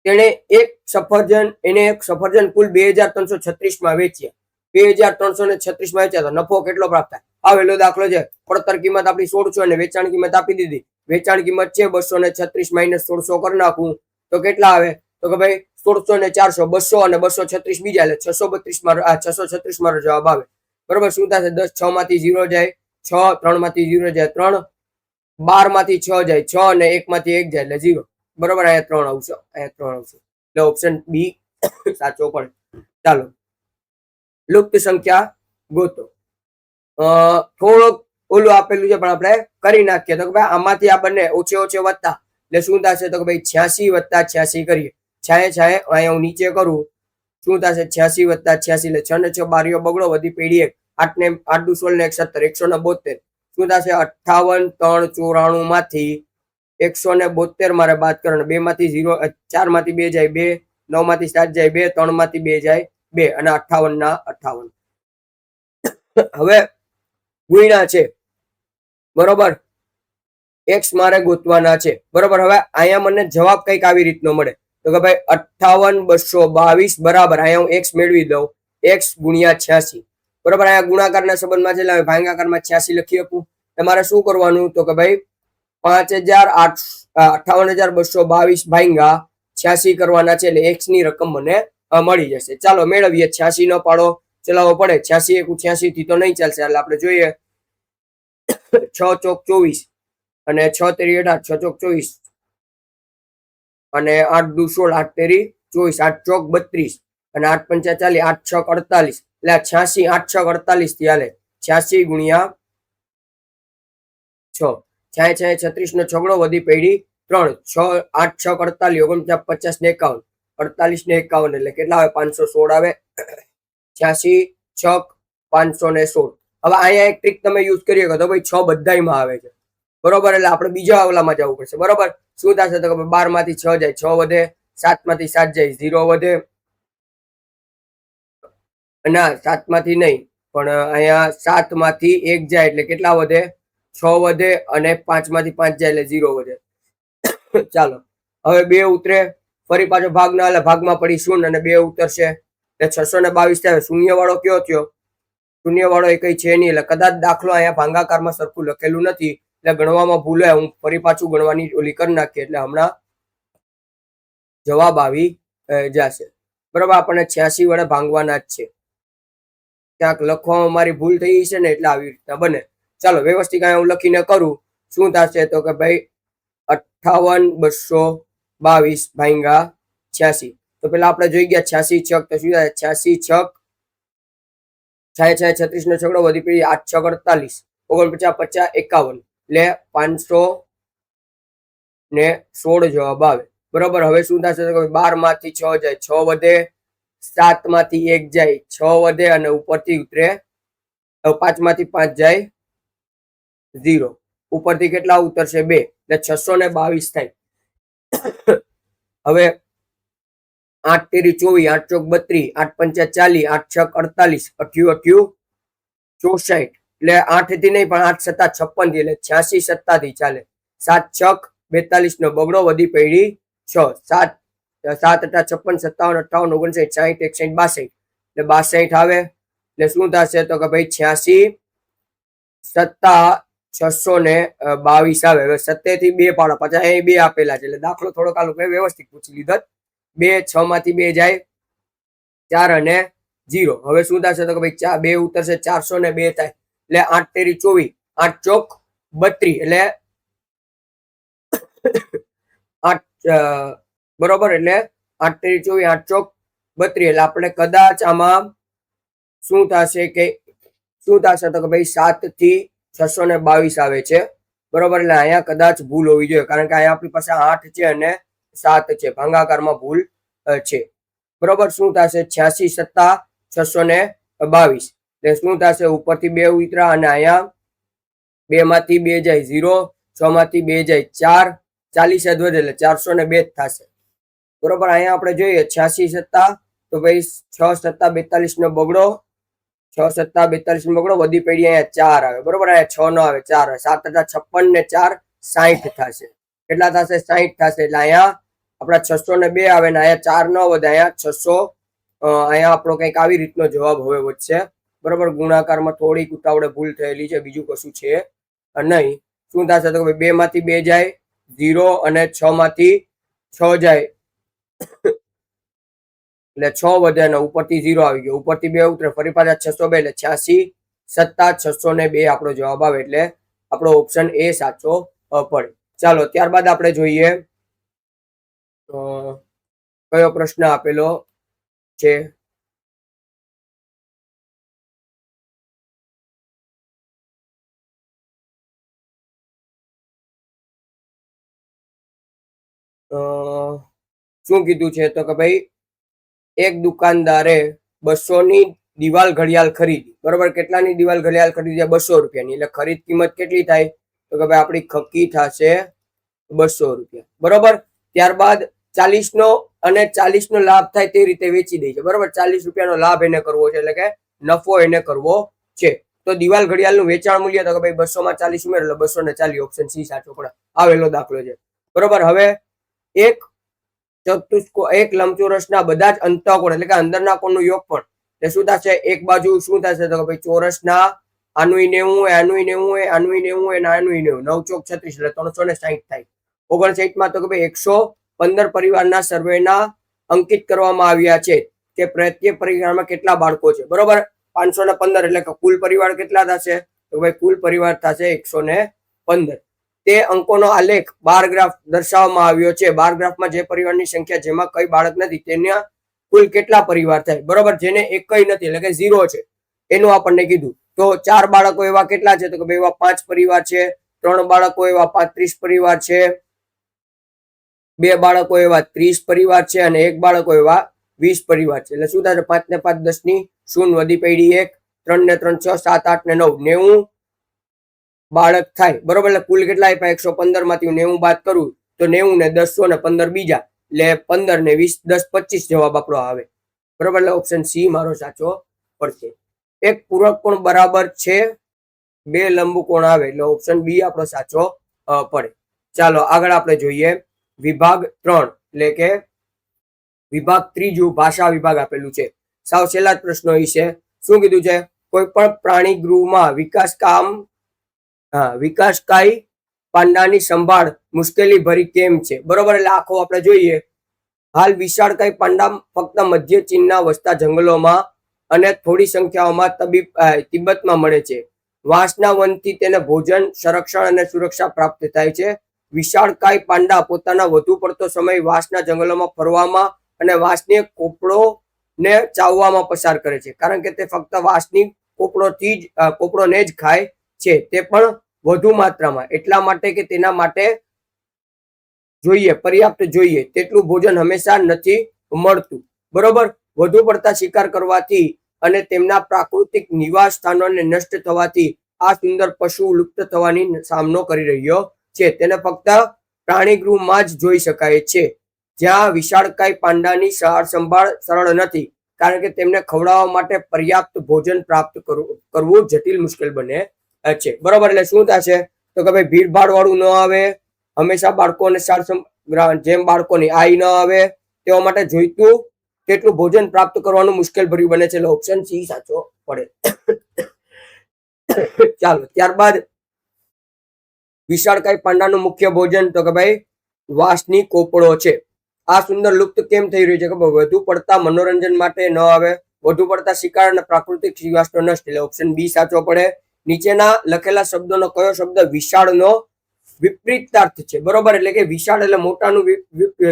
તેને એક સફરજન કુલ 2336 માં વેચ્યા. 2336 માં વેચ્યા તો નફો કેટલો પ્રાપ્ત થાય? આવેલો દાખલો છે. પડતર કિંમત આપણી 1600 અને વેચાણ કિંમત આપી દીધી. વેચાણ કિંમત છે 236 માઇનસ 1600 કરી નાખું તો કેટલા આવે? તો કે ભાઈ 1600 ને 400 200 અને 236 બીજા એટલે 636 મારો જવાબ આવે. બરોબર, શું થશે? 10 6 માંથી 0 જાય 6, 3 માંથી 0 જાય 3, 12 માંથી 6 જાય 6 અને 1 માંથી 1 જાય એટલે 0. બરોબર, અહીંયા 3 આવશે, અહીંયા 3 આવશે. એટલે ઓપ્શન બી સાચો પડે. ચાલો, લુપ્ત સંખ્યા ગોતો. થોડોક ઓલું આપેલું છે પણ આપણે કરી નાખીએ તો કે ભાઈ આમાંથી આ બંને ઓછે વત્તા એટલે શું થશે? તો કે ભાઈ 86 વત્તા 86 કરીએ. છાએ અહીંયા હું નીચે કરું શું થશે? 86 વત્તા 86 એટલે 6 ને 6 બારીઓ બગડો વધી પેઢી 1 8 ને 8 દુ 16 ને 1 17 172 શું થશે? 58 3 94 માંથી 172 મારે બાદ કરવાનો. 2 માંથી 0, 4 માંથી 2 જાય 2, 9 માંથી 7 જાય 2, 3 માંથી 2 જાય 2 અને 58 ના 58. હવે ગુણ્યા છે. બરોબર, એક્સ મારે ગોતવાના છે. બરોબર, હવે અહીંયા મને જવાબ કઈક આવી રીતનો મળે તો કે ભાઈ 58 222 બરાબર અહીંયા હું એક્સ મેળવી દઉં એક્સ ગુણ્યા 86. બરોબર, અહીંયા ગુણાકારના સંબંધમાં છે એટલે ભાગાકારમાં 86 લખી આપું. તમારે શું કરવાનું? તો કે ભાઈ 58,222 ભાગ્યા 86 કરવાના છે એટલે એક્સ ની રકમ મને મળી જશે. ચાલો મેળવીએ. 86 નો પાડો ચલાવવો પડે. 86 × 86 થી તો નહીં ચાલશે એટલે આપણે જોઈએ 6 ચોક 24 અને 6 તેરી 18, 6 ચોક 24 અને 8 દુ 16, 8 તેરી 24, 8 ચોક 32 અને 8 પંચા 40, 8 છક 48 એટલે 86 8 છક 48 થી હાલે 86 ગુણ્યા 6 36 નો છગડો વધી પેઢી 3 6 8 છક 48 49 50 ને 51 48 ને 51 એટલે કેટલા આવે? 516 આવે. 86 છક 516. હવે અહીંયા એક ટ્રીક તમે યુઝ કરી શકો તો ભાઈ 6 બધામાં આવે છે. બરોબર, એટલે આપણે બીજા અવલામાં જવું પડશે. બરોબર, શું થશે? તો 12 માંથી 6 જાય 6 વધે, 7 માંથી 7 જાય 0 વધે, ના 7 માંથી નહીં પણ અહીંયા 7 માંથી 1 જાય એટલે કેટલા વધે? 6 વધે અને 5 માંથી 5 જાય એટલે 0 વધે. ચાલો હવે 2 ઉતરે, ફરી પાછો ભાગ ના એટલે ભાગમાં પડી 0 અને 2 ઉતરશે એટલે 622 થાય. શૂન્ય વાળો કયો થયો? શૂન્ય વાળો એ કઈ છે નહીં, એટલે કદાચ દાખલો અહીંયા ભાંગાકારમાં સરખું લખેલું નથી એટલે ગણવામાં ભૂલ હોય. હું ફરી પાછું ગણવાની ઓલી કરી નાખીએ એટલે હમણાં જવાબ આવી જશે. બરાબર, આપણને 86 વડે ભાંગવાના જ છે. ક્યાંક લખવામાં મારી ભૂલ થઈ છે ને એટલે આવી રીતના બને. ચાલો વ્યવસ્થિત હું લખીને કરું. શું થશે તો કે ભાઈ 58,222 ભાંગા 86. તો પેલા આપણે જોઈ ગયા 86 છક, તો શું થાય? 86 છક 6 36 નો છગડો વધી પડી 8 છક 48, 49 50 51 એટલે 516 જવાબ આવે. બરોબર, હવે શું થશે? 12 માંથી 6 જાય, 6 વધે, 7 માંથી 1 જાય, 6 વધે અને ઉપરથી ઉતરે 5 માંથી 5 જાય 0, ઉપરથી કેટલા ઉતરશે? 2 એટલે 622 થાય. હવે 8 તેરી 24, 8 ચોક 32, 8 પંચા 40, 8 છક 48, 88 64 એટલે 8 થી નહીં પણ 8 સત્તા 56 થી એટલે 86 સત્તા થી ચાલે. 7 છક 42 નો બગડો વધી પડી 6, 7 7 8 56 57 58 59 60 61 62 એટલે 62 આવે. એટલે શું થશે તો કે ભાઈ 86 સત્તા 622 આવે. હવે 70 થી 2 પાડો, પાછા અહીં 2 આપેલા છે એટલે દાખલો થોડોક આ લોકોએ વ્યવસ્થિત પૂછી લીધો. 2 6 માંથી 2 જાય 4 અને 0. હવે શું થશે તો કે ભાઈ 2 ઉતરશે, 402 થાય એટલે 8 તેરી 24, 8 ચોક 32 એટલે 8 બરોબર, એટલે 8 તેરી 24, 8 ચોક 32 એટલે આપણે કદાચ આમાં શું થશે કે શું થશે તો કે ભાઈ 7 થી 622 આવે છે. બરોબર, એટલે અહીંયા કદાચ ભૂલ હોવી જોઈએ કારણ કે અહીંયા આપણી પાસે 8 છે અને 7 છે, ભાંગાકારમાં ભૂલ છે. બરોબર, શું થશે? 86 સત્તા 622 એટલે શું થશે? ઉપરથી 2 ઉતરા અને અહીંયા 2 માંથી 2 જાય 0, 6 માંથી 2 જાય 4, 40 વધે એટલે 402 થશે. બરોબર, અહીંયા આપણે જોઈએ 86 સત્તા તો ભાઈ 6 સત્તા 42 નો બગડો, 6 સત્તા 42 નો બગડો વધી પડી અહીંયા 4 આવે. બરોબર, અહીંયા 6 નો આવે 4 આવે. 7 56 ને 4 60 થશે. કેટલા થશે? 60 થશે. એટલે અહીંયા આપણા 602 આવે ને અહીંયા 4 ન વધે, અહીંયા 600 અહીંયા આપણો કંઈક આવી રીતનો જવાબ હવે વધશે. બરોબર, ગુણાકારમાં થોડીક ઉતાવળે ભૂલ થયેલી છે, બીજું કશું છે નહીં. શું થશે તો 2 માંથી 2 જાય 0 અને 6 માંથી 6 જાય એટલે 6 વધે અને ઉપરથી 0 આવી ગયો, ઉપરથી 2 ઉતરે, ફરી પાછા 602 એટલે 86 સત્તા 602 આપણો જવાબ આવે એટલે આપણો ઓપ્શન એ સાચો પડે. ચાલો ત્યારબાદ આપણે જોઈએ કયો પ્રશ્ન આપેલો છે. શું કીધું છે તો કે ભાઈ એક દુકાનદારે 200 ની દિવાલ ઘડિયાળ ખરીદી. બરોબર, કેટલાની દિવાલ ઘડિયાળ ખરીદી? 200 રૂપિયાની. એટલે ખરીદ કિંમત કેટલી થાય તો કે ભાઈ આપણી ખકી થશે 200 રૂપિયા. બરોબર, ત્યારબાદ 40 નો અને 40 નો લાભ થાય તે રીતે વેચી દે છે. બરોબર, 40 રૂપિયાનો લાભ એને કરવો છે એટલે કે નફો એને કરવો છે. તો દિવાલ ઘડિયાળનું વેચાણ મૂલ્ય તો કે ભાઈ 200 માં 40 ઉમેર એટલે 240, ઓપ્શન સી સાચો પડે. આવેલો દાખલો છે. બરોબર, હવે એક લંબચોરસના બધા જ અંતઃકોણ એટલે કે અંદરના કોણનું યોગફળ એ શું થશે? એક બાજુ શું થશે તો કે ભાઈ ચોરસના આનું 90, આનું 90, આનું 90 અને આનું 90, 9 ચોક 36 એટલે 360 થાય. 59 માં તો કે ભાઈ 115 પરિવારના સર્વેના અંકિત કરવામાં આવ્યા છે કે પ્રત્યેક પરિવારમાં કેટલા બાળકો છે. બરોબર, 515 એટલે કે કુલ પરિવાર કેટલા થશે તો ભાઈ કુલ પરિવાર થશે 115. તે અંકોનો આલેખ બાર ગ્રાફ દર્શાવવામાં આવ્યો છે. બાર ગ્રાફમાં જે પરિવારની સંખ્યા જેમાં કઈ બાળક નથી તેના કુલ કેટલા પરિવાર થાય. બરોબર, જેને એક કઈ નથી એટલે કે 0 છે એનું આપણને કીધું. તો 4 બાળકો એવા કેટલા છે તો કે ભાઈ એવા 5 પરિવાર છે, 3 બાળકો એવા 35 પરિવાર છે, 2 બાળકો એવા 30 પરિવાર છે અને 1 બાળકો એવા 20 પરિવાર છે. એટલે શું થશે? 5 ને 5 10 ની 0 વધી પડી 1, 3 ને 3 6, 7 8 ને 9 90 બાળક થાય. બરોબર, એટલે કુલ કેટલા આપ્યા? 115 માંથી 90 બાદ કરું તો 90 ને 10 100 ને 15 બીજા એટલે 15 ને 20 10 25 જવાબ આપણો આવે. બરોબર, એટલે ઓપ્શન સી મારો સાચો પડશે. એક પૂરક કોણ બરાબર છે બે લંબકોણ આવે એટલે ઓપ્શન બી આપણો સાચો પડે. ચાલો આગળ આપણે જોઈએ વિભાગ 3 એટલે કે વિભાગ 3 ભાષા વિભાગ આપેલું છે. સાવ છેલ્લા જ પ્રશ્નો છે. શું કીધું છે? કોઈ પણ પ્રાણી ગૃહમાં વિકાસકાય પાંડાની સંભાળ મુશ્કેલી ભરી કેમ છે? બરોબર, એટલે આખો આપણે જોઈએ. હાલ વિશાળકાય પાંડા ફક્ત મધ્ય ચીનના વસતા જંગલોમાં અને થોડી સંખ્યાઓમાં તિબ્બતમાં મળે છે. વાંસના વનથી તેને ભોજન, સંરક્ષણ અને સુરક્ષા પ્રાપ્ત થાય છે. વિશાળકાય પાંડા પોતાના વધુ પડતો સમય વાંસના જંગલોમાં ફરવામાં અને વાંસની કોપળોને ચાવવામાં પસાર કરે છે, કારણ કે તે ફક્ત વાંસની કોપળોને જ ખાય છે, તે પણ વધુ માત્રામાં. એટલા માટે કે તેના માટે પર્યાપ્ત જોઈએ તેટલું ભોજન હંમેશા નથી મળતું. બરોબર, વધુ પડતા શિકાર કરવાથી અને તેમના પ્રાકૃતિક નિવાસ સ્થાનોને નષ્ટ થવાથી આ સુંદર પશુ લુપ્ત થવાની સામનો કરી રહ્યો છે. તેને ફક્ત પ્રાણીગૃહમાં જ જોઈ શકાય છે, જ્યાં વિશાળકાય પાંડાની સંભાળ સરળ નથી, કારણ કે તેમને ખવડાવવા માટે પર્યાપ્ત ભોજન પ્રાપ્ત કરવું જટિલ મુશ્કેલ બને છે. બરોબર, એટલે શું થશે તો કે ભાઈ ભીડભાડ વાળું ન આવે, હંમેશા બાળકોને જેમ બાળકોની આઈ ન આવે તેવા માટે જોઈતું તેટલું ભોજન પ્રાપ્ત કરવાનું મુશ્કેલ ભર્યું બને છે, એટલે ઓપ્શન સી સાચો પડે. ચાલો ત્યારબાદ વિશાળકાય પાંડાનું મુખ્ય ભોજન તો કે ભાઈ વાંસની કોપળો છે. આ સુંદર લુપ્ત કેમ થઈ રહ્યું છે કે વધુ પડતા મનોરંજન માટે ન આવે, વધુ પડતા શિકાર અને પ્રાકૃતિક નિવાસનો નષ્ટ, એટલે ઓપ્શન બી સાચો પડે. નીચેના લખેલા શબ્દોનો કયો શબ્દ વિશાળનો વિપરીતાર્થ છે? બરોબર, એટલે કે વિશાળ એટલે મોટાનું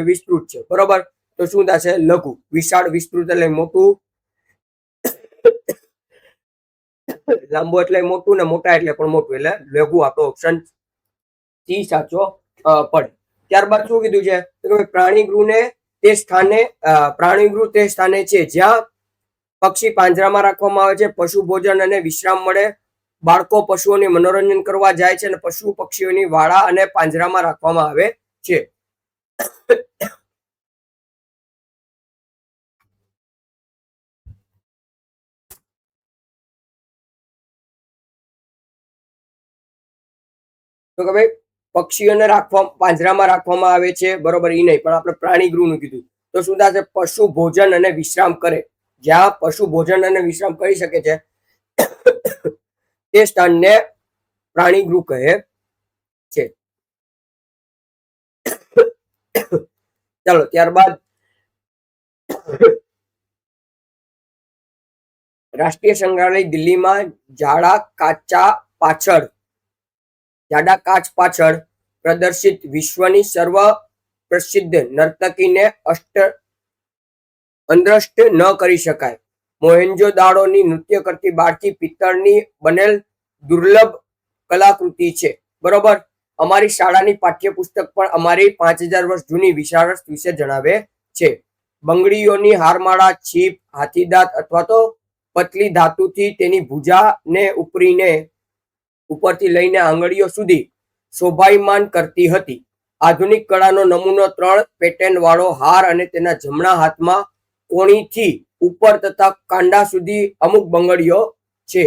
વિસ્તૃત છે. બરોબર, તો શું થશે? લઘુ. વિશાળ વિસ્તૃત એટલે મોટું, લાંબુ એટલે મોટું ને મોટા એટલે પણ મોટું, એટલે લઘુ આપણો ઓપ્શન સી સાચો પડે. ત્યારબાદ શું કીધું છે તો પ્રાણીગૃહ તે સ્થાને છે જ્યાં પક્ષી પાંજરામાં રાખવામાં આવે છે, પશુ ભોજન અને વિશ્રામ મળે, બાળકો પશુઓને મનોરંજન કરવા જાય છે અને પશુ પક્ષીઓની વાડા અને પાંજરામાં રાખવામાં આવે છે. તો કે ભાઈ પક્ષીઓને પાંજરામાં રાખવામાં આવે છે, બરોબર, એ નહીં, પણ આપણે પ્રાણીગૃહનું કીધું. તો શું થશે? પશુ ભોજન અને વિશ્રામ કરે, જ્યાં પશુ ભોજન અને વિશ્રામ કરી શકે છે તે સ્થાનને પ્રાણીગૃહ કહે છે. ચાલો ત્યારબાદ રાષ્ટ્રીય સંગ્રહાલય દિલ્હીમાં જાડા કાચ પાછળ પ્રદર્શિત વિશ્વની સર્વ પ્રસિદ્ધ નર્તકીને અદ્રષ્ટ ન કરી શકાય. મોહેન્જો દારોની નૃત્ય કરતી બાળકી પિત્તળની બનેલ દુર્લભ કલાકૃતિ છે. બરોબર, અમારી શાળાની પાઠ્યપુસ્તક પણ અમારી 5000 વર્ષ જૂની વિશારસ વિશે જણાવે છે. બંગડીઓની હારમાળા, છીપ, હાથીદાંત અથવા તો પતલી ધાતુથી તેની ભુજાને ઉપરથી લઈને આંગળીઓ સુધી શોભાયમાન કરતી હતી. આધુનિક કળાનો નમૂનો 3 પેટર્ન વાળો હાર અને તેના જમણા હાથમાં કોણીથી ઉપર તથા કાંડા સુધી અમુક બંગડીઓ છે.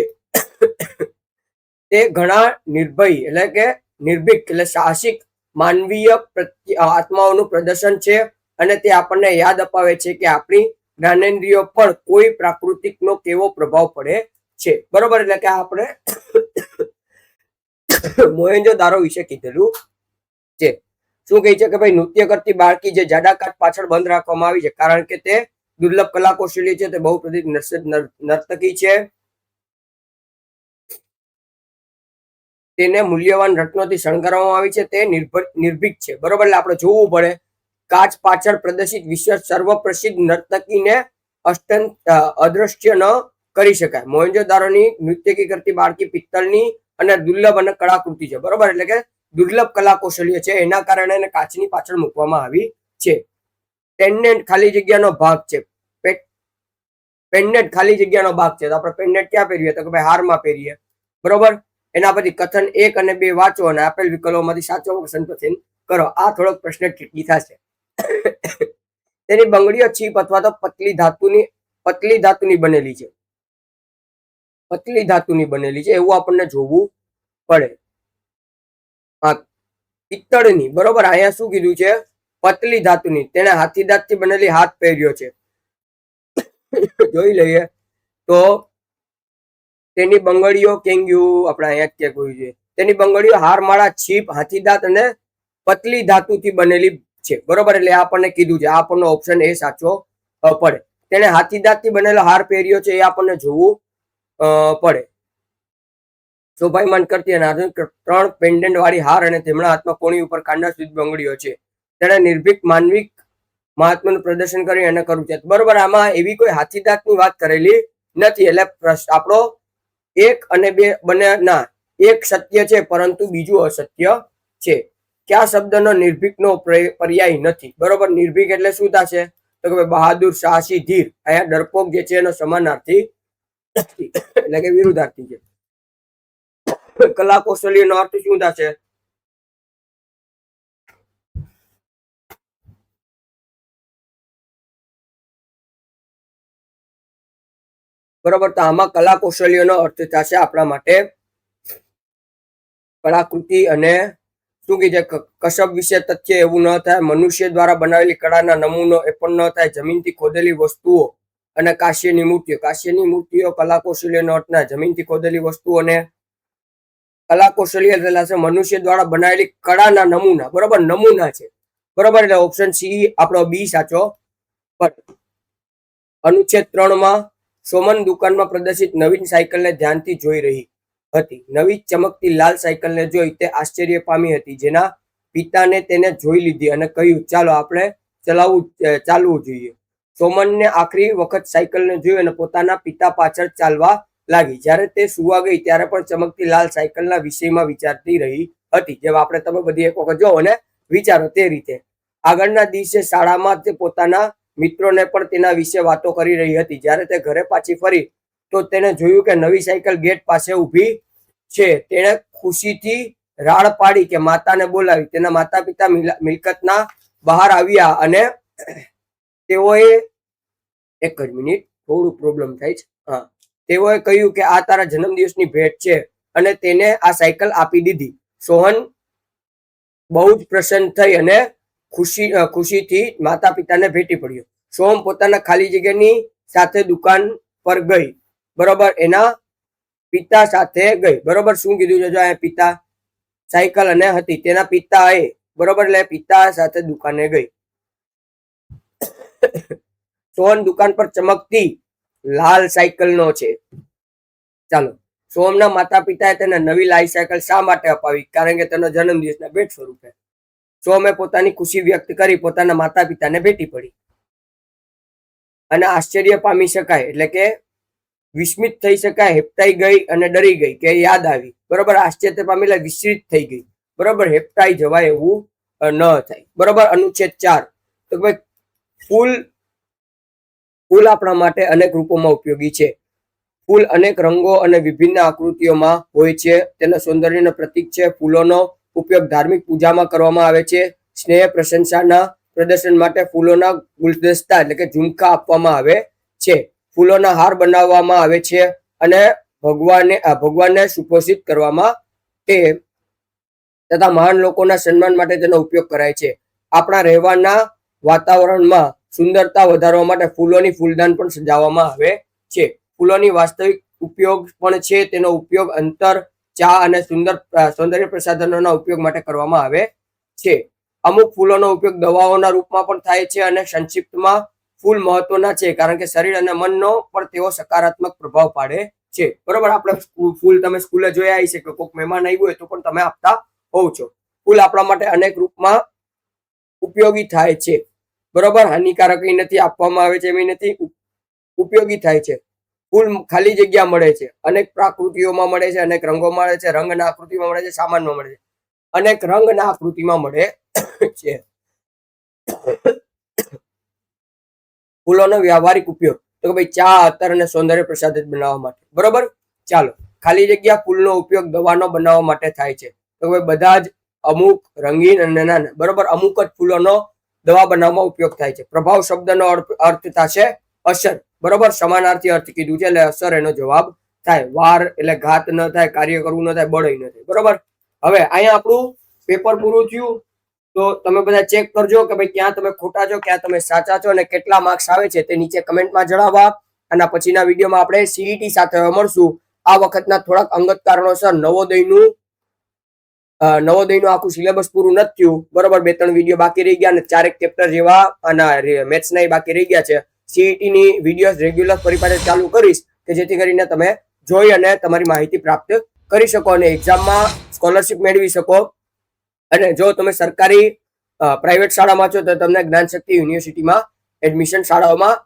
તે ઘણા નિર્ભીક એટલે સાહસિક માનવીય આત્માઓનું પ્રદર્શન છે અને તે આપણને યાદ અપાવે છે કે આપણી જ્ઞાનેન્દ્રિયો પર કોઈ પ્રાકૃતિકનો કેવો પ્રભાવ પડે છે. બરોબર, એટલે કે આપણે મોહેન્જો દારો વિશે કીધેલું છે. શું કહે છે કે ભાઈ નૃત્ય કરતી બાળકી જે જાડા કાચ પાછળ બંધ રાખવામાં આવી છે, કારણ કે તે દુર્લભ કલા કૌશલ્ય છે, તે બહુ પ્રસિદ્ધ નર્તકી છે, તેને મૂલ્યવાન રત્નોથી શણગારવામાં આવી છે, તે નિર્ભીક છે. બરોબર, એટલે આપણે જોવું પડે. કાચ પાછળ પ્રદર્શિત વિશ્વ સર્વ પ્રસિદ્ધ નર્તકીને અદ્રશ્ય ન કરી શકાય. મોહેન્જો દારોની નૃત્યકી કરતી બાળકી પિત્તળની અને દુર્લભ અને કળાકૃતિ છે. બરોબર, એટલે કે દુર્લભ કલા કૌશલ્ય છે, એના કારણે એને કાચની પાછળ મૂકવામાં આવી છે. પેન્ડન્ટ ખાલી જગ્યાનો ભાગ છે. પેન્ડન્ટ ખાલી જગ્યાનો ભાગ છે, તો આપણે પેન્ડન્ટ ક્યાં પહેરીએ તો કે ભાઈ હારમાં પહેરીએ. બરોબર, એના પછી કથન 1 અને 2 વાંચો અને આપેલ વિકલ્પોમાંથી સાચો પસંદ કરો. આ થોડોક પ્રશ્ન ટ્રિકી થશે. તેની બંગડીઓ છીપ અથવા તો પતલી ધાતુની બનેલી છે. પતલી ધાતુની બનેલી છે એવું આપણને જોવું પડે. હા, પિત્તળની, બરોબર. અહીંયા શું કીધું છે? પતલી ધાતુની. તેને હાથીદાંતથી બનેલી હાથ પહેર્યો છે. જોઈ લઈએ તો તેની બંગડીઓ કેંગ્યુ, આપણે અહીંયા ક્યાંક હોવી જોઈએ. તેની બંગડીઓ હારમાળા, છીપ, હાથીદાંત અને પતલી ધાતુથી બનેલી છે, બરોબર. એટલે આપણને કીધું છે, આપણનો ઓપ્શન એ સાચો પડે. તેને હાથીદાંતથી બનેલો હાર પહેર્યો છે એ આપણને જોવું પડે. શોભાયમાન કરતી અને આધુનિક 3 પેન્ડન્ટ વાળી હાર અને તેમના હાથમાં કોણી ઉપર કાંડા સુધી બંગડીઓ છે. તેણે નિર્ભીક માનવિક મહાત્માનું પ્રદર્શન કરી અને કરવું છે, બરોબર. આમાં એવી કોઈ હાથીદાંતની વાત કરેલી નથી. એટલે આપણો 1 અને 2 બંને ના, એક સત્ય છે પરંતુ બીજું અસત્ય છે. કયા શબ્દનો નિર્ભીકનો પર્યાય નથી? બરોબર. નિર્ભીક એટલે શું થશે? તો કે બહાદુર, સાહસી, ધીર. અહીંયા ડરપોક જે છે એનો સમાનાર્થી નથી, એટલે કે વિરુદ્ધાર્થી છે. કલા કૌશલ્યનો અર્થ શું થશે? બરોબર. તો આમાં કલા કૌશલ્યનો અર્થ થશે આપણા માટે કલાકૃતિ. અને શું કે છે? કસબ વિશે તથ્ય એવું ન થાય. મનુષ્ય દ્વારા બનાવેલી કળાના નમૂનો એ પણ ન થાય. જમીનથી ખોદેલી વસ્તુઓ અને કાશ્યની મૂર્તિઓ. કાશ્યની મૂર્તિઓ કલા કૌશલ્યનો અર્થ ના. જમીનથી ખોદેલી વસ્તુઓ અને કલા કૌશલ્ય થયેલા મનુષ્ય દ્વારા બનાવેલી કળાના નમૂના, બરોબર. નમૂના છે, બરોબર. એટલે ઓપ્શન સી આપણો બી સાચો. અનુચ્છેદ 3 માં સોમન દુકાનમાં પ્રદર્શિત નવીન સાયકલને ધ્યાનથી જોઈ રહી હતી. નવી ચમકતી લાલ સાયકલને જોઈ તે આશ્ચર્ય પામી હતી. જેના પિતાને તેને જોઈ લીધી અને કહ્યું, ચાલો આપણે ચાલવું જોઈએ. સોમનને આખરી વખત સાયકલને જોઈ અને પોતાના પિતા પાછળ ચાલવા લાગી. જ્યારે તે સુવા ગઈ ત્યારે પણ ચમકતી લાલ સાયકલના વિષયમાં વિચારતી રહી હતી. જેમ આપણે તમે બધી એક વખત જોવો અને વિચારો તે રીતે. આગળના દિવસે શાળામાં તે પોતાના મિત્રોને પણ તેના વિશે વાતો કરી રહી હતી. જ્યારે તે ઘરે પાછી ફરી તો તેને જોયું કે નવી સાયકલ ગેટ પાસે ઊભી છે. તેણે ખુશીથી રાડ પાડી કે માતાને બોલાવી. તેના માતા પિતા મિલકતના બહાર આવ્યા અને તેઓએ એક જ મિનિટ, થોડું પ્રોબ્લેમ થાય છે. હા, તેઓએ કહ્યું કે આ તારા જન્મદિવસની ભેટ છે અને તેને આ સાયકલ આપી દીધી. સોહન બહુ જ પ્રસન્ન થઈ અને ખુશીથી માતા પિતાને ભેટી પડ્યો. સોહમ પોતાના ખાલી જગ્યાની સાથે દુકાન પર ગઈ, બરોબર. એના પિતા સાથે ગઈ, બરોબર. શું કીધું છે? જો આ પિતા સાયકલ અને હતી તેના પિતા એ, બરોબર. એટલે પિતા સાથે દુકાને ગઈ. સોહન દુકાન પર ચમકતી લાલ સાયકલનો છે. ચાલો, સોહમના માતા પિતાએ તેને નવી લાલ સાયકલ શા માટે અપાવી? કારણ કે તેનો જન્મદિવસના ભેટ સ્વરૂપે. સોહમે પોતાની ખુશી વ્યક્ત કરી પોતાના માતા પિતાને ભેટી પડી. અને આશ્ચર્ય પામી શકાય એટલે કે વિસ્મિત થઈ શકાય, હેપતાઈ ગઈ અને ડરી ગઈ કે યાદ આવી, બરોબર. આશ્ચર્ય પામી એટલે વિસ્મિત થઈ ગઈ, બરોબર. હેપતાઈ જવાય એવું ન થાય, બરોબર. અનુચ્છેદ 4 તો ભાઈ ફૂલ આપણા માટે અનેક રૂપોમાં ઉપયોગી છે. ફૂલ અનેક રંગો અને વિભિન્ન આકૃતિઓમાં હોય છે. તેના સૌંદર્યનું પ્રતીક છે. ફૂલોનો ઉપયોગ ધાર્મિક પૂજામાં કરવામાં આવે છે. સ્નેહ પ્રશંસાના પ્રદર્શન માટે ફૂલોના ગુલદસ્તા એટલે કે ઝુમકા આપવામાં આવે છે. ફૂલોના હાર બનાવવામાં આવે છે અને ભગવાનને સુપોષિત કરવામાં તથા મહાન લોકોના સન્માન માટે તેનો ઉપયોગ કરાય છે. આપણા રહેવાના વાતાવરણમાં સુંદરતા વધારવા માટે ફૂલોની ફૂલદાન પણ સજાવવામાં આવે છે. ફૂલોની વાસ્તવિક ઉપયોગ પણ છે. તેનો ઉપયોગ અંતર, ચા અને સૌંદર્ય પ્રસાધનોના ઉપયોગ માટે કરવામાં આવે છે. અમુક ફૂલોનો ઉપયોગ દવાઓના રૂપમાં પણ થાય છે. અને સંક્ષિપ્તમાં ફૂલ મહત્વના છે કારણ કે શરીર અને મનનો પણ તેઓ સકારાત્મક પ્રભાવ પાડે છે, બરોબર. આપણે ફૂલ તમે સ્કૂલે જોયા હશે કે કોઈક મહેમાન આવ્યું હોય તો પણ તમે આપતા હોવ છો. ફૂલ આપણા માટે અનેક રૂપમાં ઉપયોગી થાય છે, બરોબર. હાનિકારક નથી, આપવામાં આવે છે એમ નથી, ઉપયોગી થાય છે. ફૂલ ખાલી જગ્યા મળે છે, અનેક પ્રકૃતિઓમાં મળે છે, અનેક રંગોમાં મળે છે, રંગના આકૃતિમાં મળે છે, સામાનમાં મળે છે, અનેક રંગના આકૃતિમાં મળે છે. ફૂલોનો વ્યવહારિક ઉપયોગ તો કે ભાઈ ચા, અત્તર અને સૌંદર્ય પ્રસાધિત બનાવવા માટે, બરોબર. ચાલો, ખાલી જગ્યા ફૂલનો ઉપયોગ દવાનો બનાવવા માટે થાય છે. તો ભાઈ બધા જ અમુક રંગીન અને નાના, બરોબર. અમુક જ ફૂલોનો દવા બનાવવામાં ઉપયોગ થાય છે. પ્રભાવ શબ્દનો અર્થ થશે અસર, બરોબર. સમાનાર્થી અર્થ કીધું છે એટલે અસર એનો જવાબ થાય, વાર એટલે ઘાત ન થાય, કાર્ય કરવું ન થાય, બળય ન થાય. બરોબર. હવે અહીંયા આપણું પેપર પૂરું થયું. તો તમે બધા ચેક કરજો કે ભાઈ ક્યાં તમે ખોટા છો, ક્યાં તમે સાચા છો અને કેટલા માર્ક્સ આવે છે તે નીચે કમેન્ટમાં જણાવવા. આના પછીના વિડીયોમાં આપણે સીઈટી સાથે મળશું. આ વખતના થોડાક અંગત કારણોસર નવોદયનું આખું સિલેબસ પૂરું નથી થયું. બરોબર. 2-3 વિડીયો બાકી રહી ગયા અને 4 ચેપ્ટર જેવા આના મેથ્સના બાકી રહી ગયા છે. સીઈટી ની વિડીયો રેગ્યુલર ફરી પાછળ ચાલુ કરીશ કે જેથી કરીને તમે જોઈ અને તમારી માહિતી પ્રાપ્ત કરી શકો અને એક્ઝામમાં સ્કોલરશિપ મેળવી શકો. અને જો તમે સરકારી પ્રાઇવેટ શાળામાં છો તો તમને જ્ઞાનશક્તિ યુનિવર્સિટીમાં એડમિશન, શાળાઓમાં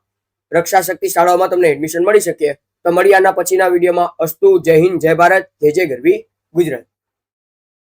રક્ષા શક્તિ શાળાઓમાં તમને એડમિશન મળી શકે. તો મળી આના પછીના વિડીયોમાં. અસ્તુ. જય હિન્દ, જય ભારત, જય જય ગરવી ગુજરાત.